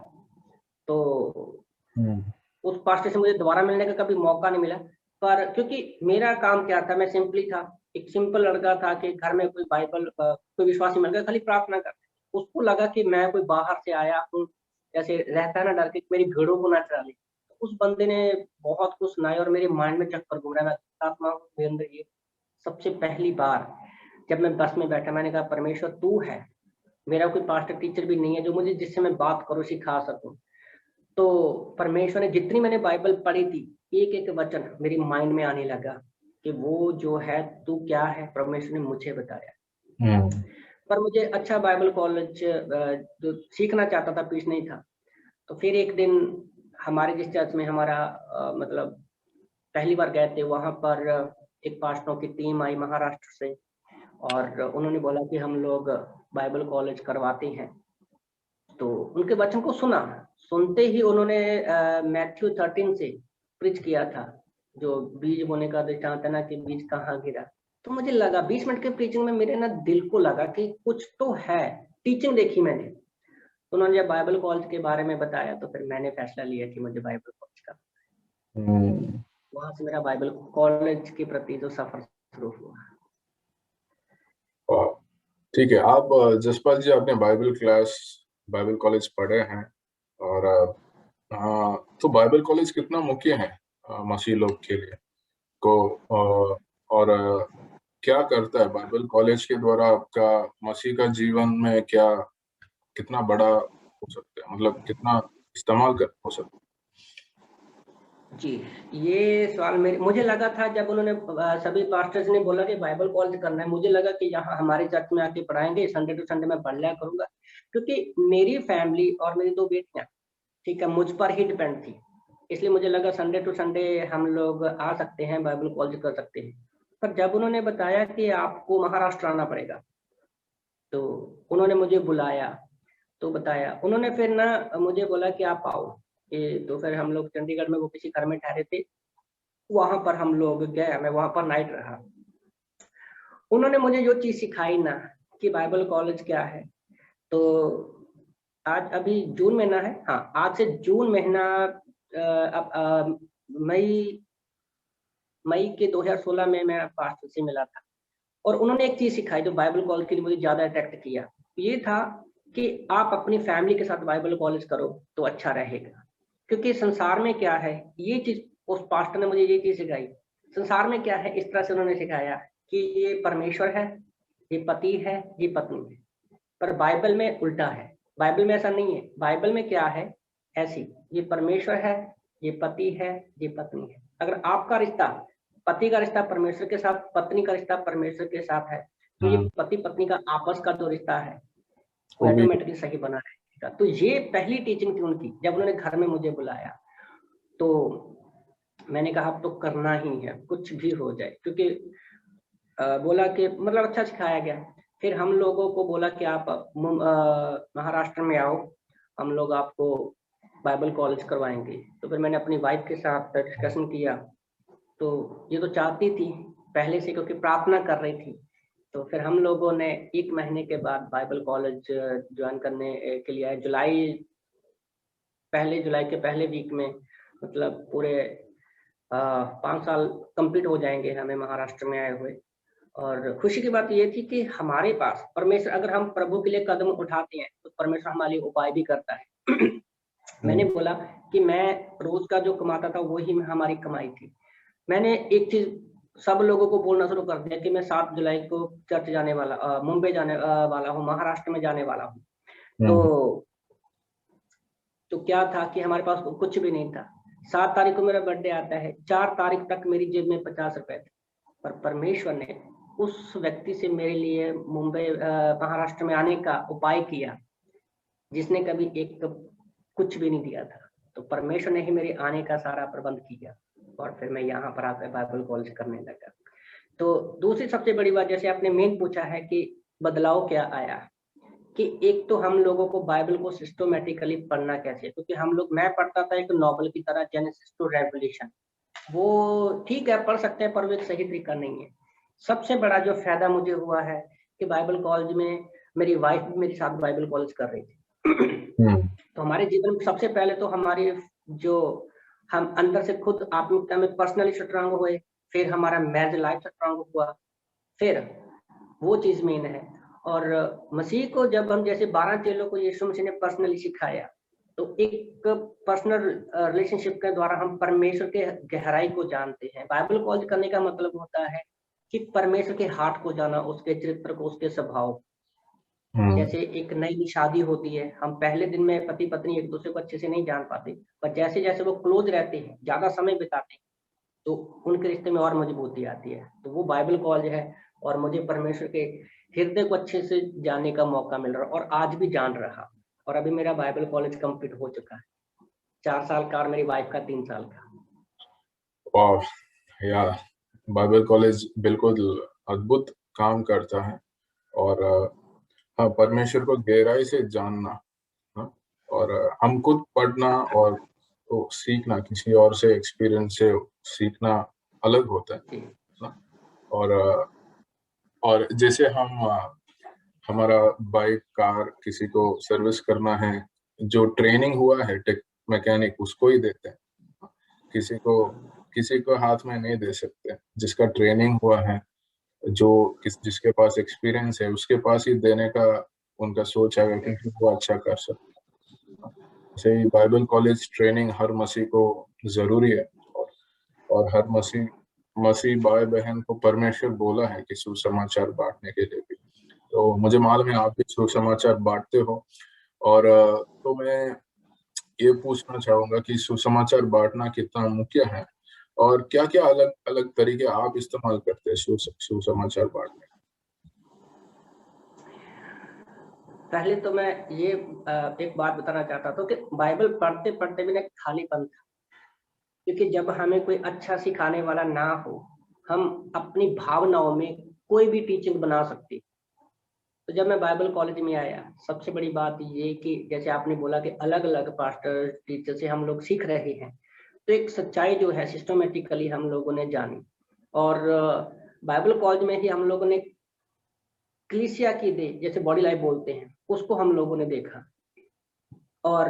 तो हम्म, उस पास्टर से मुझे दोबारा मिलने का कभी मौका नहीं मिला, पर क्योंकि मेरा काम क्या था, मैं सिंपली था, एक सिंपल लड़का था कि घर में कोई बाइबल कोई विश्वासी मिल गया, खाली प्रार्थना कर, उसको लगा कि मैं कोई बाहर से आया हूँ, जैसे रहता है ना डर के मेरी भीड़ों को ना चरा ले। उस बंदे ने बहुत कुछ सुनाया और मेरे माइंड में चक्कर घूम रहा है, मैं आत्मा के अंदर ये। सबसे पहली बार जब मैं बस में बैठा, मैंने कहा परमेश्वर तू है, मेरा कोई पास्टर टीचर भी नहीं है जो मुझे, जिससे मैं बात करूँ सिखा सकूं। तो परमेश्वर ने, जितनी मैंने बाइबल पढ़ी थी, एक एक वचन मेरी माइंड में आने लगा कि वो जो है तू क्या है, परमेश्वर ने मुझे बताया। हम्म, पर मुझे अच्छा बाइबल कॉलेज जो सीखना चाहता था, पीस नहीं था। तो फिर एक दिन हमारे जिस चर्च में हमारा मतलब पहली बार गए थे वहां पर एक पास्टरों की टीम आई महाराष्ट्र से और उन्होंने बोला कि हम लोग बाइबल कॉलेज करवाते हैं। तो उनके वचन को सुना, सुनते ही उन्होंने मैथ्यू 13 से प्रीच किया था, जो बीज बोने का दृष्टांत है ना कि बीज कहाँ गिरा। तो मुझे लगा 20 मिनट के प्रीचिंग में मेरे ना दिल को लगा कि कुछ तो है। टीचिंग देखी मैंने, तो उन्होंने जब बाइबल कॉलेज के बारे में बताया तो फिर मैंने फैसला लिया कि मुझे बाइबल कॉलेज का। वहां से मेरा बाइबल कॉलेज के प्रति जो सफर शुरू हुआ। ठीक है, आप जसपाल जी आपने बाइबल कॉलेज पढ़े हैं और तो बाइबल कॉलेज कितना मुख्य है मसीह लोग के लिए को और क्या करता है बाइबल कॉलेज के द्वारा आपका मसीह का जीवन में क्या कितना बड़ा हो सकता है, मतलब कितना इस्तेमाल कर हो सकता है? जी, ये सवाल मुझे लगा था जब उन्होंने सभी पास्टर्स ने बोला कि बाइबल कॉलेज करना है, मुझे लगा कि यहाँ हमारे चर्च में आके पढ़ाएंगे, संडे टू संडे मैं पढ़ लिया करूंगा, क्योंकि मेरी फैमिली और मेरी 2 बेटियां ठीक है मुझ पर ही डिपेंड थी। इसलिए मुझे लगा संडे टू संडे हम लोग आ सकते हैं, बाइबल कॉलेज कर सकते हैं। पर जब उन्होंने बताया कि आपको महाराष्ट्र आना पड़ेगा, तो उन्होंने मुझे बुलाया तो बताया, उन्होंने फिर ना मुझे बोला कि आप आओ। तो फिर हम लोग चंडीगढ़ में वो किसी घर में ठहरे थे, वहां पर हम लोग गए, मैं वहां पर नाइट रहा। उन्होंने मुझे जो चीज सिखाई ना कि बाइबल कॉलेज क्या है, तो आज अभी जून महीना है, हाँ आज से जून महीना अब मई के 2016 में मैं पास्टर से मिला था और उन्होंने एक चीज सिखाई जो बाइबल कॉलेज के लिए मुझे ज्यादा अट्रैक्ट किया। ये था कि आप अपनी फैमिली के साथ बाइबल कॉलेज करो तो अच्छा रहेगा, क्योंकि संसार में क्या है, ये चीज उस पास्टर ने मुझे ये चीज सिखाई। संसार में क्या है, इस तरह से उन्होंने सिखाया कि ये परमेश्वर है, ये पति है, ये पत्नी है। पर बाइबल में उल्टा है, बाइबल में ऐसा नहीं है। बाइबल में क्या है, ऐसी ये परमेश्वर है, ये पति है, ये पत्नी है। अगर आपका रिश्ता, पति का रिश्ता परमेश्वर के साथ, पत्नी का रिश्ता परमेश्वर के साथ है, तो ये पति पत्नी का आपस का जो रिश्ता है वो वो भी ऑटोमेटिकली सही बना रहेगा। तो ये पहली टीचिंग थी उनकी जब उन्होंने घर में मुझे बुलाया। तो मैंने कहा अब तो करना ही है, कुछ भी हो जाए, क्योंकि बोला कि मतलब अच्छा सिखाया गया। फिर हम लोगों को बोला कि आप महाराष्ट्र में आओ, हम लोग आपको बाइबल कॉलेज करवाएंगे। तो फिर मैंने अपनी वाइफ के साथ डिस्कशन किया, तो ये तो चाहती थी पहले से, क्योंकि प्रार्थना कर रही थी। तो फिर हम लोगों ने 1 महीने के बाद बाइबल कॉलेज ज्वाइन करने के लिए पहले जुलाई के पहले वीक में, मतलब पूरे 5 साल कंप्लीट हो जाएंगे हमें महाराष्ट्र में आए हुए। और खुशी की बात ये थी कि हमारे पास परमेश्वर, अगर हम प्रभु के लिए कदम उठाते हैं तो परमेश्वर हमारे लिए उपाय भी करता है। मैंने बोला कि मैं रोज का जो कमाता था वही हमारी कमाई थी। मैंने एक चीज सब लोगों को बोलना शुरू कर दिया कि मैं 7 जुलाई को चर्च जाने वाला, मुंबई जाने वाला हूँ, महाराष्ट्र में जाने वाला हूँ। तो क्या था कि हमारे पास कुछ भी नहीं था। 7 तारीख को मेरा बर्थडे आता है, 4 तारीख तक मेरी जेब में 50 रुपए थे। पर परमेश्वर ने उस व्यक्ति से मेरे लिए मुंबई महाराष्ट्र में आने का उपाय किया, जिसने कभी एक कुछ भी नहीं दिया था। तो परमेश्वर ने ही मेरे आने का सारा प्रबंध किया और फिर मैं यहाँ पर आकर बाइबल कॉलेज करने लगा। तो दूसरी सबसे बड़ी बात, जैसे आपने मेन पूछा है कि बदलाव क्या आया, कि एक तो हम लोगों को बाइबल को सिस्टमैटिकली पढ़ना कैसे, क्योंकि मैं पढ़ता था एक नॉवल की तरह, जेनेसिस टू रेवलेशन। वो ठीक है पढ़ सकते हैं, पर वो एक सही तरीका नहीं है। सबसे बड़ा जो फायदा मुझे हुआ है कि बाइबल कॉलेज में मेरी वाइफ भी मेरे साथ बाइबल कॉलेज कर रही थी। तो हमारे जीवन में सबसे पहले तो हमारी जो हम अंदर से खुद आत्मिकता में पर्सनली स्ट्रांग हुए, फिर हमारा मैरिज लाइफ स्ट्रांग हुआ, फिर वो चीज मेन है। और मसीह को जब हम, जैसे 12 चेलों को यीशु मसीह ने पर्सनली सिखाया, तो एक पर्सनल रिलेशनशिप के द्वारा हम परमेश्वर के गहराई को जानते हैं। बाइबल कॉलेज करने का मतलब होता है कि परमेश्वर के हार्ट को जाना, उसके चरित्र को, उसके स्वभाव। जैसे एक नई शादी होती है, हम पहले दिन में पति पत्नी एक दूसरे को अच्छे से नहीं जान पाते, पर जैसे जैसे वो क्लोज रहते हैं, ज्यादा समय बिताते हैं, तो उनके रिश्ते में और मजबूती आती है। तो वो बाइबल कॉलेज है और मुझे परमेश्वर के हृदय को अच्छे से जानने का मौका मिल रहा और आज भी जान रहा। और अभी मेरा बाइबल कॉलेज कंप्लीट हो चुका है, 4 साल का, और मेरी वाइफ का 3 साल का। वाह, या बाइबल कॉलेज बिल्कुल अद्भुत काम करता है। और हाँ, परमेश्वर को गहराई से जानना, हाँ, और हम खुद पढ़ना और तो सीखना, किसी और से एक्सपीरियंस से सीखना अलग होता है जी ना। और जैसे हम हमारा बाइक कार किसी को सर्विस करना है, जो ट्रेनिंग हुआ है टेक मैकेनिक उसको ही देते हैं। किसी को किसी को हाथ में नहीं दे सकते, जिसका ट्रेनिंग हुआ है, जो जिसके पास एक्सपीरियंस है उसके पास ही देने का उनका सोच है, क्योंकि वो अच्छा कर सकते हैं। ऐसे ही बाइबल कॉलेज ट्रेनिंग हर मसीह को जरूरी है। और हर मसीह मसीह भाई बहन को परमेश्वर बोला है कि सुसमाचार बांटने के लिए भी। तो मुझे मालूम है आप भी सुसमाचार बांटते हो। और तो मैं ये पूछना चाहूंगा कि सुसमाचार बांटना कितना मुख्य है, और क्या क्या अलग अलग तरीके आप इस्तेमाल करते हैं सुसमाचार बांटने। पहले तो मैं ये एक बात बताना चाहता था कि बाइबल पढ़ते पढ़ते भी ना खालीपन था, क्योंकि जब हमें कोई अच्छा सिखाने वाला ना हो, हम अपनी भावनाओं में कोई भी टीचिंग बना सकते। तो जब मैं बाइबल कॉलेज में आया, सबसे बड़ी बात ये कि जैसे आपने बोला कि अलग अलग पास्टर टीचर से हम लोग सीख रहे हैं, तो एक सच्चाई जो है सिस्टमेटिकली हम लोगों ने जानी। और बाइबल कॉलेज में ही हम लोगों ने क्लीसिया की दे, जैसे बॉडी लाइफ बोलते हैं, उसको हम लोगों ने देखा। और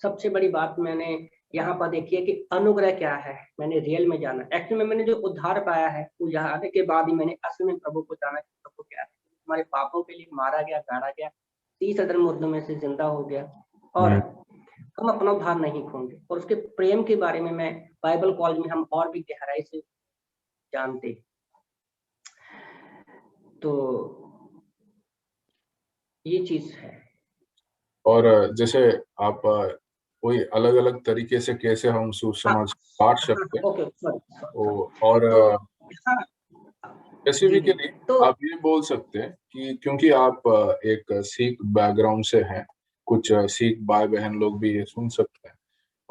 सबसे बड़ी बात मैंने यहाँ पर देखी है कि अनुग्रह क्या है, मैंने रियल में जाना। एक्चुअली में मैंने जो उद्धार पाया है वो जाने के बाद ही मैंने असल में प्रभु को जाना कि प्रभु क्या है। हमारे पापों के लिए मारा गया, गाड़ा गया, 30 मुर्दों में से जिंदा हो गया, और हम अपना उद्धार नहीं खोएंगे। और उसके प्रेम के बारे में मैं बाइबल कॉलेज में हम और भी गहराई से जानते। तो ये चीज है। और जैसे आप कोई अलग अलग तरीके से कैसे हम हाँ सुसमाचार बांट सकते हैं, ओके सॉरी। और तो हाँ जी जी। स्पेसिफिकली तो आप ये बोल सकते हैं कि क्योंकि आप एक सिख बैकग्राउंड से हैं, कुछ सिख भाई बहन लोग भी ये सुन सकते हैं,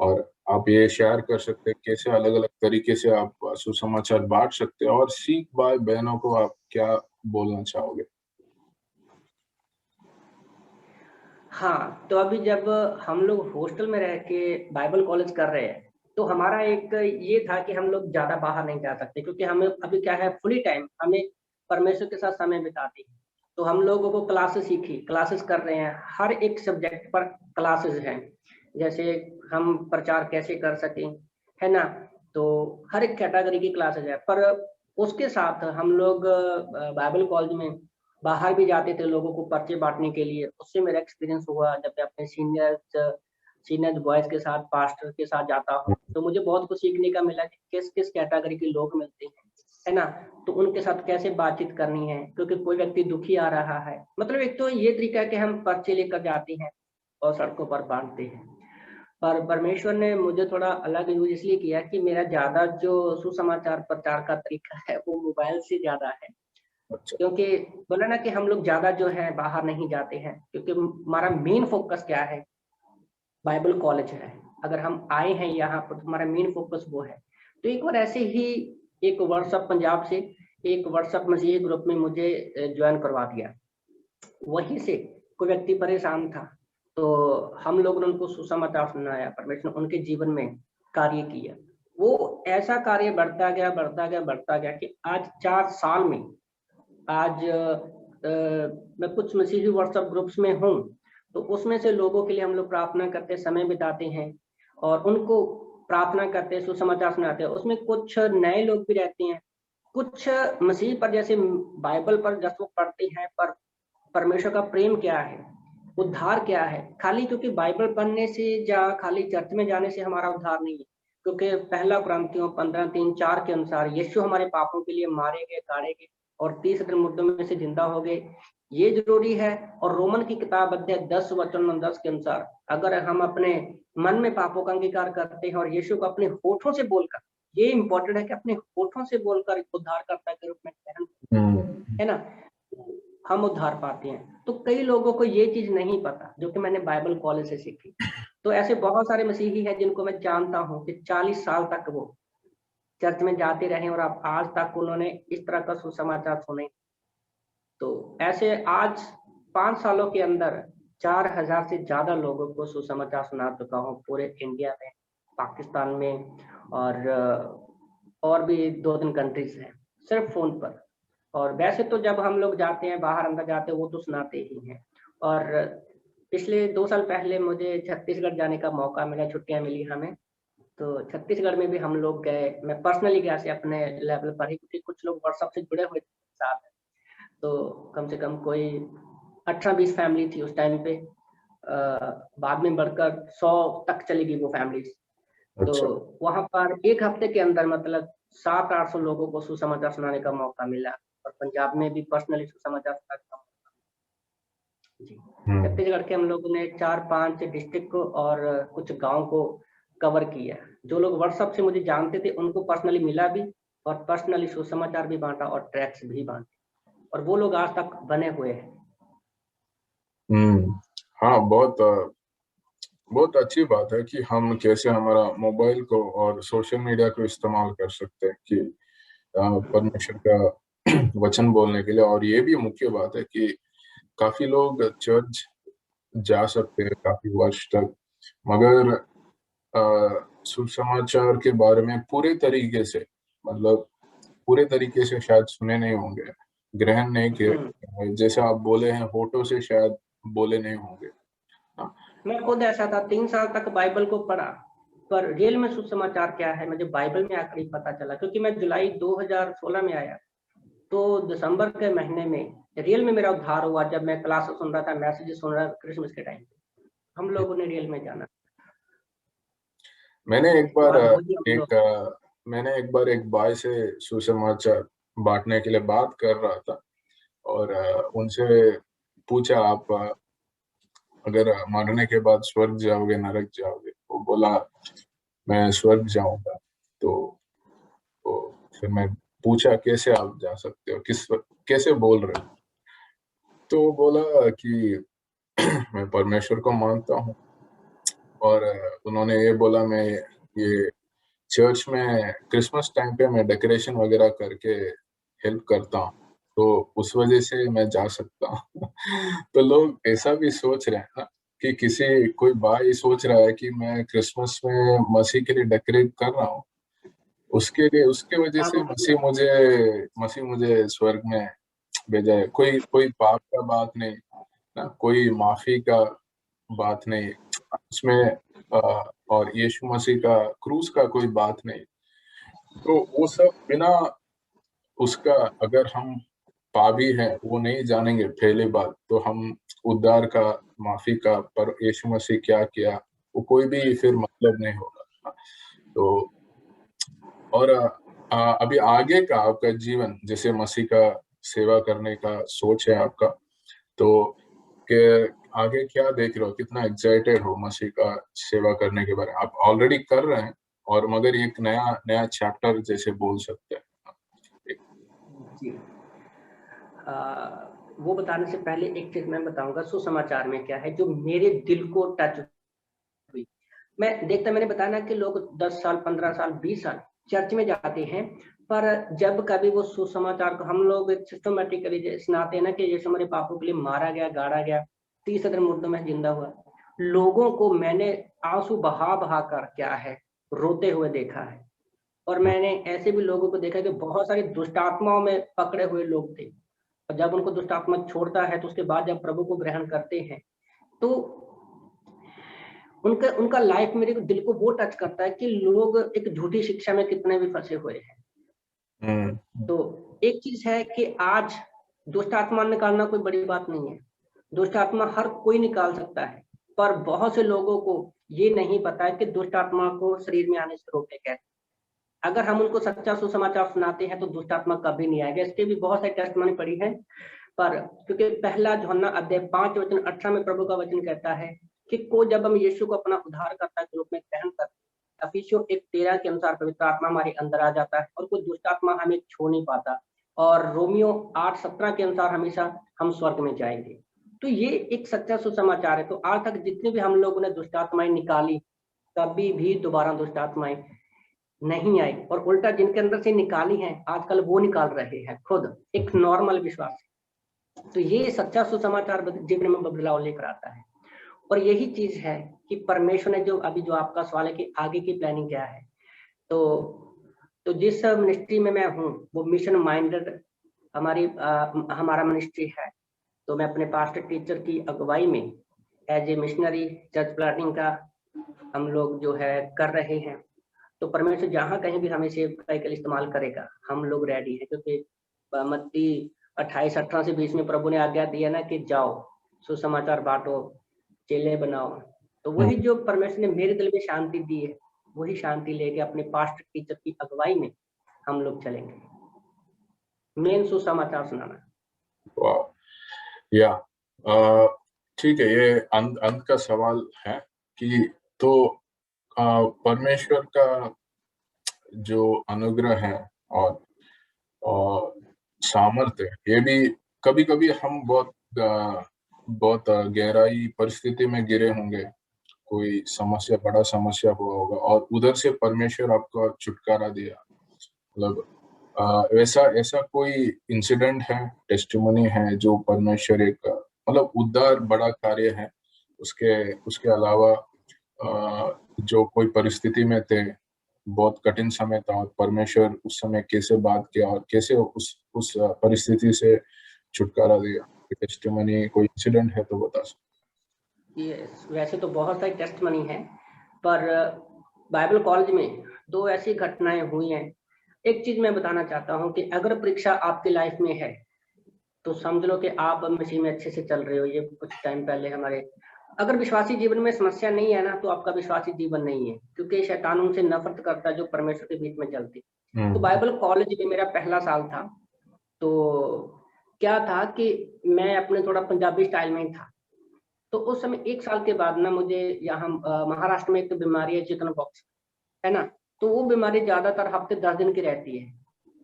और आप ये शेयर कर सकते हैं कैसे अलग अलग तरीके से आप सुसमाचार बांट सकते हैं, और सिख भाई बहनों को आप क्या बोलना चाहोगे। हाँ, तो अभी जब हम लोग हॉस्टल में रह के बाइबल कॉलेज कर रहे हैं, तो हमारा एक ये था कि हम लोग ज्यादा बाहर नहीं जा सकते, क्योंकि हमें अभी क्या है, फुली टाइम हमें परमेश्वर के साथ समय बिताते हैं। तो हम लोगों को क्लासेस कर रहे हैं, हर एक सब्जेक्ट पर क्लासेस हैं। जैसे हम प्रचार कैसे कर सकें, है ना। तो हर एक कैटेगरी की क्लासेस है। पर उसके साथ हम लोग बाइबल कॉलेज में बाहर भी जाते थे लोगों को पर्चे बांटने के लिए। उससे मेरा एक्सपीरियंस हुआ, जब मैं अपने सीनियर बॉयज के साथ, पास्टर के साथ जाता हूँ, तो मुझे बहुत कुछ सीखने का मिला कि किस किस कैटेगरी के लोग मिलते हैं, है ना। तो उनके साथ कैसे बातचीत करनी है, क्योंकि कोई व्यक्ति दुखी आ रहा है। मतलब एक तो ये तरीका है कि हम पर्चे लेकर जाते हैं और सड़कों पर बांटते हैं। पर परमेश्वर ने मुझे थोड़ा अलग यूज इसलिए किया कि मेरा ज्यादा जो सुसमाचार प्रचार का तरीका है वो मोबाइल से ज्यादा है। अच्छा। क्योंकि बोला ना कि हम लोग ज्यादा जो है बाहर नहीं जाते हैं, क्योंकि हमारा मेन फोकस क्या है, बाइबल कॉलेज है। अगर हम आए हैं यहाँ पर तो हमारा मेन फोकस वो है। तो एक बार ऐसे ही एक व्हाट्सएप पंजाब से एक व्हाट्सएप मसीही ग्रुप में मुझे ज्वाइन करवा दिया। वहीं से कोई व्यक्ति परेशान था, तो हम लोगों ने उनको सुसमाचार सुनाया, परमेश्वर ने उनके जीवन में कार्य किया। वो ऐसा कार्य बढ़ता गया बढ़ता गया बढ़ता गया कि आज 4 साल में, आज मैं कुछ मसीही व्हाट्सएप ग्रुप्स में हूँ, तो उसमें से लोगों के लिए हम लोग प्रार्थना करते, समय बिताते हैं और उनको प्रार्थना करते, सुसमाचार सुनाते हैं। उसमें कुछ नए लोग भी रहते हैं, कुछ मसीह पर, जैसे बाइबल पर जब वो पढ़ते हैं, पर परमेश्वर का प्रेम क्या है, उद्धार क्या है। खाली क्योंकि बाइबल पढ़ने से या खाली चर्च में जाने से हमारा उद्धार नहीं है, क्योंकि पहला कुरिन्थियों 15:3-4 के अनुसार यीशु हमारे पापों के लिए मारे गए, गाड़े गए और 30 मुर्दों में से जिंदा हो गए, ये जरूरी है। और रोमन की किताब अध्याय 10 वचन 10 के अनुसार अगर हम अपने मन में पापों का अंगीकार करते हैं और यीशु को अपने होठों से बोलकर, ये इंपॉर्टेंट है कि अपने होठों से बोलकर उद्धारकर्ता के रूप में ग्रहण, हम्म। है ना, हम उद्धार पाते हैं। तो कई लोगों को ये चीज नहीं पता, जो कि मैंने बाइबल कॉलेज से सीखी। तो ऐसे बहुत सारे मसीही हैं जिनको मैं जानता हूँ कि 40 साल तक वो चर्च में जाते रहे और अब आज तक उन्होंने इस तरह का सुसमाचार सुने। तो ऐसे आज 5 सालों के अंदर 4000 से ज्यादा लोगों को सुसमाचार सुना चुका हूँ पूरे इंडिया में, पाकिस्तान में, और भी 2-3 कंट्रीज हैं सिर्फ फोन पर। और वैसे तो जब हम लोग जाते हैं बाहर अंदर जाते हैं वो तो सुनाते ही हैं। और पिछले 2 साल पहले मुझे छत्तीसगढ़ जाने का मौका मिला, छुट्टियां मिली हमें, तो छत्तीसगढ़ में भी हम लोग गए। मैं पर्सनली गया से अपने लेवल पर ही, क्योंकि कुछ लोग व्हाट्सएप से जुड़े हुए थे साथ, तो कम से कम कोई 18-20 फैमिली थी उस टाइम पे। बाद में बढ़कर 100 तक चली गई वो फैमिलीज। तो अच्छा। वहां पर 1 हफ्ते के अंदर मतलब 700-800 लोगों को सुसमाचार सुनाने का मौका मिला। और पंजाब में भी पर्सनली सुसमाचार सुनाने का मौका। जी, छत्तीसगढ़ के हम लोगों ने 4-5 डिस्ट्रिक्ट को और कुछ गांव को कवर किया। जो लोग व्हाट्सएप से मुझे जानते थे उनको पर्सनली मिला भी, और पर्सनली सुसमाचार भी बांटा और ट्रैक्स भी बांटे, और वो लोग आज तक बने हुए हैं। हाँ, बहुत अच्छी बात है कि हम कैसे हमारा मोबाइल को और सोशल मीडिया को इस्तेमाल कर सकते हैं कि परमेश्वर का वचन बोलने के लिए। और ये भी मुख्य बात है कि काफी लोग चर्च जा सकते हैं काफी वर्ष तक, मगर सुसमाचार के बारे में पूरे तरीके से, मतलब पूरे तरीके से शायद सुने नहीं होंगे, ग्रहण नहीं किए, जैसे आप बोले हैं होठों से शायद बोले नहीं होंगे। हाँ। मैं खुद ऐसा था, 3 साल तक बाइबल को पढ़ा, पर रियल में सुसमाचार क्या है मुझे बाइबल में आकर ही पता चला। क्योंकि मैं जुलाई 2016 में आया, तो दिसंबर के महीने में रियल में मेरा उद्धार हुआ, जब मैं क्लास सुन रहा था, मैसेज सुन रहा था क्रिसमस के टाइम पे। हम लोगों ने रियल में जाना। मैंने एक बार और वही हम लोग। एक भाई से सुसमाचार बांटने के लिए बात कर रहा था, और उनसे पूछा, आप अगर मरने के बाद स्वर्ग जाओगे नरक जाओगे? वो बोला, मैं स्वर्ग जाऊंगा। तो फिर मैं पूछा, कैसे आप जा सकते हो, कैसे बोल रहे हो? तो वो बोला कि मैं परमेश्वर को मानता हूँ, और उन्होंने ये बोला, मैं ये चर्च में क्रिसमस टाइम पे मैं डेकोरेशन वगैरह करके हेल्प करता हूँ, तो उस वजह से मैं जा सकता हूँ। तो लोग ऐसा भी सोच रहे हैं ना कि कोई भाई सोच रहा है कि मैं क्रिसमस में मसीह के लिए डेकोरेट कर रहा हूँ, उसके वजह से मसीह मुझे स्वर्ग में भेजा है। कोई कोई पाप का बात नहीं ना, कोई माफी का बात नहीं उसमें, और यीशु मसीह का क्रूस का कोई बात नहीं। तो वो सब बिना उसका, अगर हम पापी हैं वो नहीं जानेंगे पहली बात, तो हम उद्धार का, माफी का, पर यीशु मसीह क्या किया, वो कोई भी फिर मतलब नहीं होगा। तो और अभी आगे का आपका जीवन, जैसे मसीह का सेवा करने का सोच है आपका, तो के आगे क्या देख रहे हो, कितना एक्साइटेड हो मसीह का सेवा करने के बारे में? आप ऑलरेडी कर रहे हैं, और मगर एक नया नया चैप्टर जैसे बोल सकते हैं। जी, वो बताने से पहले एक चीज मैं बताऊंगा सुसमाचार में क्या है जो मेरे दिल को टच हुई। मैं देखता, मैंने बताया ना कि लोग 10 साल, 15 साल, 20 साल चर्च में जाते हैं, पर जब कभी वो सुसमाचार को हम लोग सिस्टमेटिकली सुनाते हैं ना कि यीशु हमारे पापों के लिए मारा गया, गाड़ा गया, तीसरे दिन मुर्दों में जिंदा हुआ, लोगों को मैंने आंसू बहा बहा कर क्या है रोते हुए देखा है। और मैंने ऐसे भी लोगों को देखा कि बहुत सारी दुष्ट आत्माओं में पकड़े हुए लोग थे, और जब उनको दुष्ट आत्मा छोड़ता है तो उसके बाद जब प्रभु को ग्रहण करते हैं, तो उनका उनका लाइफ मेरे दिल को वो टच करता है कि लोग एक झूठी शिक्षा में कितने भी फंसे हुए हैं। तो एक चीज है कि आज दुष्ट आत्मा निकालना कोई बड़ी बात नहीं है, दुष्ट आत्मा हर कोई निकाल सकता है, पर बहुत से लोगों को ये नहीं पता है कि दुष्ट आत्मा को शरीर में आने से रोके कैसे। अगर हम उनको सच्चा सुसमाचार सुनाते हैं तो दुष्ट आत्मा कभी नहीं आएगा। इसके भी बहुत सारी टेस्टमनी पड़ी है, पर क्योंकि पहला यूहन्ना अध्याय 5 वचन 18 में प्रभु का वचन कहता है कि को जब हम यीशु को अपना उद्धारकर्ता के रूप में ग्रहण करते हैं, इफिसियों 1:13 के अनुसार पवित्र आत्मा हमारे अंदर आ जाता है और कोई दुष्ट आत्मा हमें छोड़ नहीं पाता, और रोमियो 8:17 के अनुसार हमेशा हम स्वर्ग में जाएंगे। तो ये एक सच्चा सुसमाचार है। तो आज तक जितने भी हम लोगों ने दुष्ट आत्माएं निकाली, कभी भी दोबारा दुष्ट आत्माएं नहीं आई, और उल्टा जिनके अंदर से निकाली है आजकल वो निकाल रहे हैं खुद, एक नॉर्मल विश्वास। तो ये सच्चा सुसमाचार जीवन में बदलाव लेकर आता है। और यही चीज है कि परमेश्वर ने जो अभी जो आपका सवाल है कि आगे की प्लानिंग क्या है, तो जिस मिनिस्ट्री में मैं हूँ वो मिशन माइंडेड हमारा मिनिस्ट्री है। तो मैं अपने पास्टर टीचर की अगुवाई में as a missionary church planting का हम लोग जो है कर रहे हैं। तो परमेश्वर जहाँ कहीं भी हमें सेवकाई के लिए इस्तेमाल करेगा हम लोग रेडी हैं, क्योंकि मत्ती 28-18 से 20 में प्रभु ने आज्ञा दिया ना कि जाओ सुसमाचार बांटो, चेले बनाओ। तो वही जो परमेश्वर ने मेरे दिल में शांति दी है, वही शांति लेके अपने पास्टर टीचर की अगुवाई में हम लोग चलेंगे, मेन सुसमाचार सुनाना। वाह, या ठीक है। ये अंत का सवाल है कि तो परमेश्वर का जो अनुग्रह है और सामर्थ्य, ये भी कभी कभी हम बहुत गहराई परिस्थिति में गिरे होंगे, कोई समस्या, बड़ा समस्या हुआ होगा और उधर से परमेश्वर आपको छुटकारा दिया। मतलब ऐसा कोई इंसिडेंट है, टेस्टिमनी है जो परमेश्वर एक मतलब उद्धार बड़ा कार्य है, उसके उसके अलावा जो कोई परिस्थिति में थे, बहुत कठिन समय था और परमेश्वर उस समय कैसे बात किया और कैसे उस परिस्थिति से छुटकारा दिया, टेस्टिमनी कोई इंसिडेंट है तो बता सकते। यस, वैसे तो बहुत सारी टेस्टिमनी है, पर बाइबल कॉलेज में 2 ऐसी घटनाएं हुई हैं। एक चीज मैं बताना चाहता हूँ कि अगर परीक्षा आपकी लाइफ में है तो समझ लो कि आप मसीह में अच्छे से चल रहे हो। ये कुछ टाइम पहले अगर विश्वासी जीवन में समस्या नहीं है ना, तो आपका विश्वासी जीवन नहीं है, क्योंकि शैतान उनसे नफरत करता है जो परमेश्वर के बीच में चलती। तो बाइबल कॉलेज में मेरा पहला साल था, तो क्या था कि मैं अपने थोड़ा पंजाबी स्टाइल में ही था। तो उस समय 1 साल के बाद ना मुझे यहाँ महाराष्ट्र में एक बीमारी है चिकन पॉक्स, है ना। तो वो बीमारी ज्यादातर हफ्ते 10 दिन की रहती है,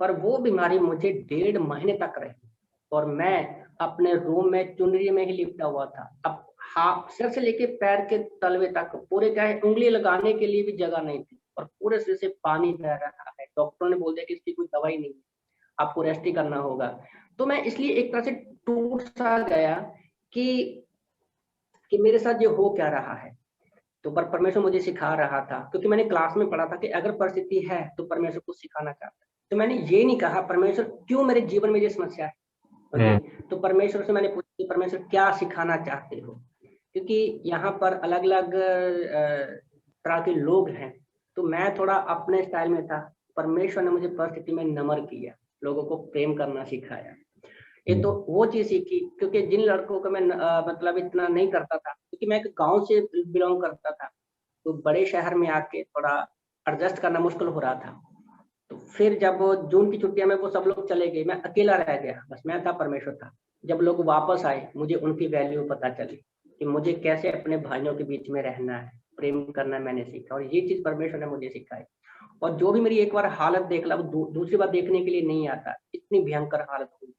पर वो बीमारी मुझे 1.5 महीने तक रही और मैं अपने रूम में चुनरी में ही लिपटा हुआ था। अब हाथ सिर से लेके पैर के तलवे तक पूरे क्या है, उंगली लगाने के लिए भी जगह नहीं थी और पूरे सिर से पानी बह रहा है। डॉक्टर ने बोल दिया कि इसकी कोई दवाई नहीं है, आपको रेस्ट ही करना होगा। तो मैं इसलिए एक तरह से टूट सा गया कि मेरे साथ ये हो क्या रहा है। तो पर परमेश्वर मुझे सिखा रहा था, क्योंकि मैंने क्लास में पढ़ा था कि अगर परिस्थिति है तो परमेश्वर कुछ सिखाना चाहता है। तो मैंने ये नहीं कहा परमेश्वर क्यों मेरे जीवन में ये समस्या है, ओके। तो परमेश्वर से मैंने पूछा कि परमेश्वर क्या सिखाना चाहते हो, क्योंकि यहाँ पर अलग अलग तरह के लोग हैं। तो मैं थोड़ा अपने स्टाइल में था, परमेश्वर ने मुझे परिस्थिति में नम्र किया, लोगों को प्रेम करना सिखाया। ये तो वो चीज सीखी, क्योंकि जिन लड़कों को मैं मतलब इतना नहीं करता था, क्योंकि मैं एक गांव से बिलोंग करता था, तो बड़े शहर में आके थोड़ा एडजस्ट करना मुश्किल हो रहा था। तो फिर जब वो जून की छुट्टियां में वो सब लोग चले गए, मैं अकेला रह गया, बस मैं था, परमेश्वर था। जब लोग वापस आए मुझे उनकी वैल्यू पता चली कि मुझे कैसे अपने भाइयों के बीच में रहना है, प्रेम करना मैंने सीखा, और ये चीज परमेश्वर ने मुझे सिखाई। और जो भी मेरी एक बार हालत देख ला, वो दूसरी बार देखने के लिए नहीं आता, इतनी भयंकर हालत हुई।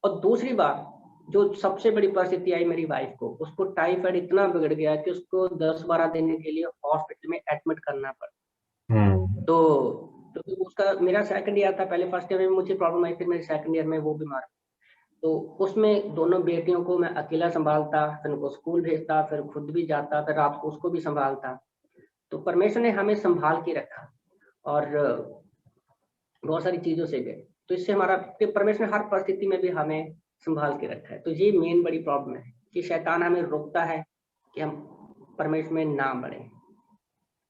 और दूसरी बार जो सबसे बड़ी परिस्थिति आई मेरी वाइफ को, उसको टाइफाइड इतना बिगड़ गया कि उसको 10-12 दिन के लिए हॉस्पिटल में एडमिट करना पड़ा। तो उसका मेरा सेकंड ईयर था, पहले फर्स्ट ईयर में मुझे प्रॉब्लम आई, फिर मेरे सेकंड ईयर में वो बीमार। तो उसमें दोनों बेटियों को मैं अकेला संभालता, फिर उनको स्कूल भेजता, फिर खुद भी जाता, फिर रात को उसको भी संभालता। तो परमेश्वर ने हमें संभाल के रखा और बहुत सारी चीजों से गए। तो इससे हमारा परमेश्वर ने हर परिस्थिति में भी हमें संभाल के रखा है। तो ये मेन बड़ी प्रॉब्लम है कि शैतान हमें रोकता है कि हम परमेश्वर में ना बढ़े।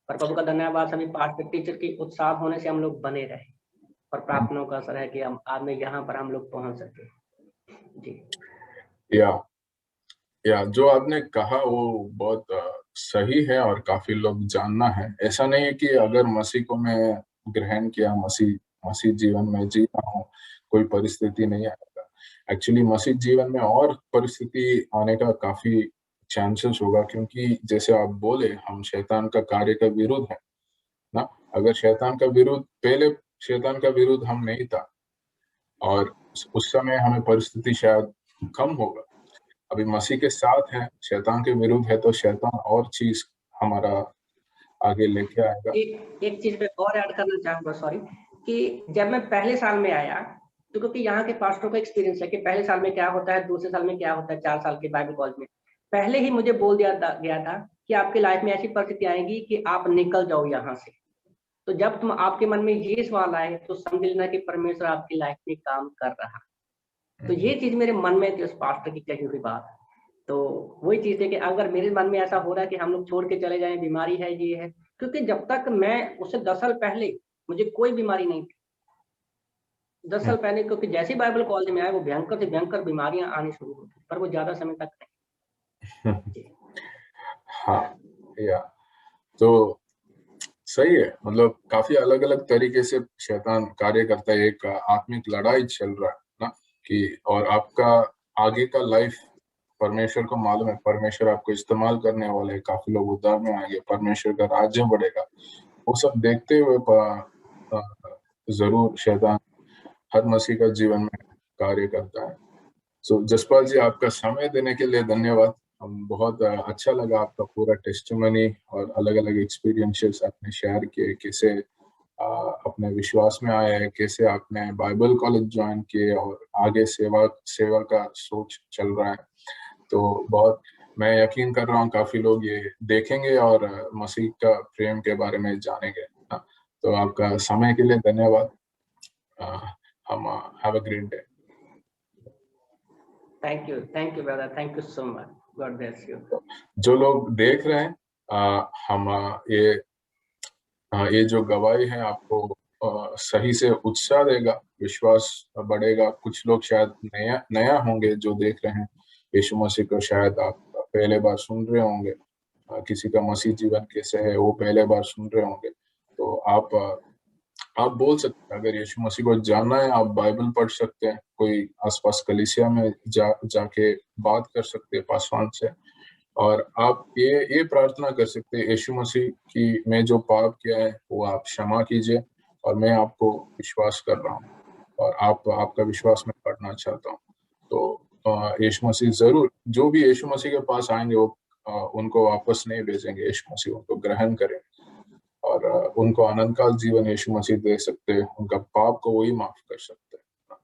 पर प्रभु का धन्यवाद, सभी पास्टर टीचर की उत्साह होने से हम लोग बने रहे, और प्रार्थनाओं का असर है कि हम आज में यहाँ पर हम लोग पहुंच सके। जी या जो आपने कहा वो बहुत सही है और काफी लोग जानना है। ऐसा नहीं है कि अगर मसीह को मैं ग्रहण किया, मसीह जीवन में जी रहा हूँ, कोई परिस्थिति नहीं आएगा। एक्चुअली मसीह जीवन में और परिस्थिति आने का काफी चांसेस होगा, क्योंकि जैसे आप बोले हम शैतान का कार्य का विरुद्ध है ना। अगर पहले शैतान का विरुद्ध हम नहीं था और उस समय हमें परिस्थिति शायद कम होगा। अभी मसीह के साथ है, शैतान के विरुद्ध है, तो शैतान और चीज हमारा आगे लेके आएगा। एक चीज पे और ऐड करना चाहूंगा, सॉरी, कि जब मैं पहले साल में आया, तो क्योंकि यहाँ के पास्टरों का एक्सपीरियंस है कि पहले साल में क्या होता है, दूसरे साल में क्या होता है, 4 साल के बाइबल कॉलेज में पहले ही मुझे बोल दिया गया था कि आपकी लाइफ में ऐसी परिस्थिति आएगी कि आप निकल जाओ यहाँ से। तो जब तुम आपके मन में ये सवाल आए तो समझ लेना कि परमेश्वर आपकी लाइफ में काम कर रहा। तो ये चीज मेरे मन में थी, उस पास्टर की कही हुई बात। तो वही चीज है कि अगर मेरे मन में ऐसा हो रहा है कि हम लोग छोड़ के चले जाएं, बीमारी है, ये है, क्योंकि जब तक मैं उससे 10 साल पहले मुझे कोई बीमारी नहीं थी। 10 साल पहले, क्योंकि जैसे ही बाइबल कॉलेज में आया, वो भयंकर से भयंकर बीमारियां आनी शुरू हो गई, पर वो ज्यादा समय तक नहीं। हाँ, या तो सही है, मतलब काफी अलग अलग तरीके से शैतान कार्य करता है। एक आत्मिक लड़ाई चल रहा है ना, कि और आपका आगे का लाइफ परमेश्वर को मालूम है, परमेश्वर आपको इस्तेमाल करने वाले है, काफी लोग उद्धार में आएंगे, परमेश्वर का राज्य बढ़ेगा। वो सब देखते हुए जरूर शैतान हर मसीह का जीवन में कार्य करता है। सो जसपाल जी, आपका समय देने के लिए धन्यवाद। हम बहुत अच्छा लगा आपका पूरा टेस्टिमनी और अलग अलग एक्सपीरियंसेस आपने शेयर किए, कैसे अपने विश्वास में आए हैं, कैसे आपने बाइबल कॉलेज ज्वाइन किए और आगे सेवा का सोच चल रहा है। तो बहुत, मैं यकीन कर रहा हूँ काफी लोग ये देखेंगे और मसीह का प्रेम के बारे में जानेंगे। तो आपका समय के लिए धन्यवाद। हम have a great day. Thank you brother, thank you so much, God bless you. जो लोग देख रहे हैं, हम ये जो गवाही है आपको सही से उत्साह देगा, विश्वास बढ़ेगा। कुछ लोग शायद नया नया होंगे जो देख रहे हैं यीशु मसीह को, शायद आप पहले बार सुन रहे होंगे, किसी का मसीह जीवन कैसे है वो पहले बार सुन रहे होंगे। तो आप बोल सकते हैं, अगर यीशु मसीह को जानना है, आप बाइबल पढ़ सकते हैं, कोई आसपास कलीसिया में जाके बात कर सकते हैं पासवान से, और आप ये प्रार्थना कर सकते हैं, यीशु मसीह की मैं जो पाप किया है वो आप क्षमा कीजिए, और मैं आपको विश्वास कर रहा हूँ और आपका विश्वास मैं पढ़ना चाहता हूँ। तो यीशु मसीह जरूर, जो भी यीशु मसीह के पास आएंगे वो उनको वापस नहीं भेजेंगे, यीशु मसीह उनको ग्रहण करेंगे और उनको अनंत काल जीवन यीशु मसीह दे सकते हैं, उनका पाप को वही माफ कर सकते हैं।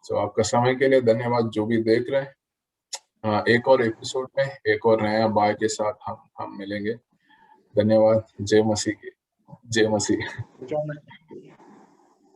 तो आपका समय के लिए धन्यवाद, जो भी देख रहे हैं। एक और एपिसोड में एक और नया बाय के साथ हम मिलेंगे। धन्यवाद। जय मसीह की जय मसीह। जय मसीह।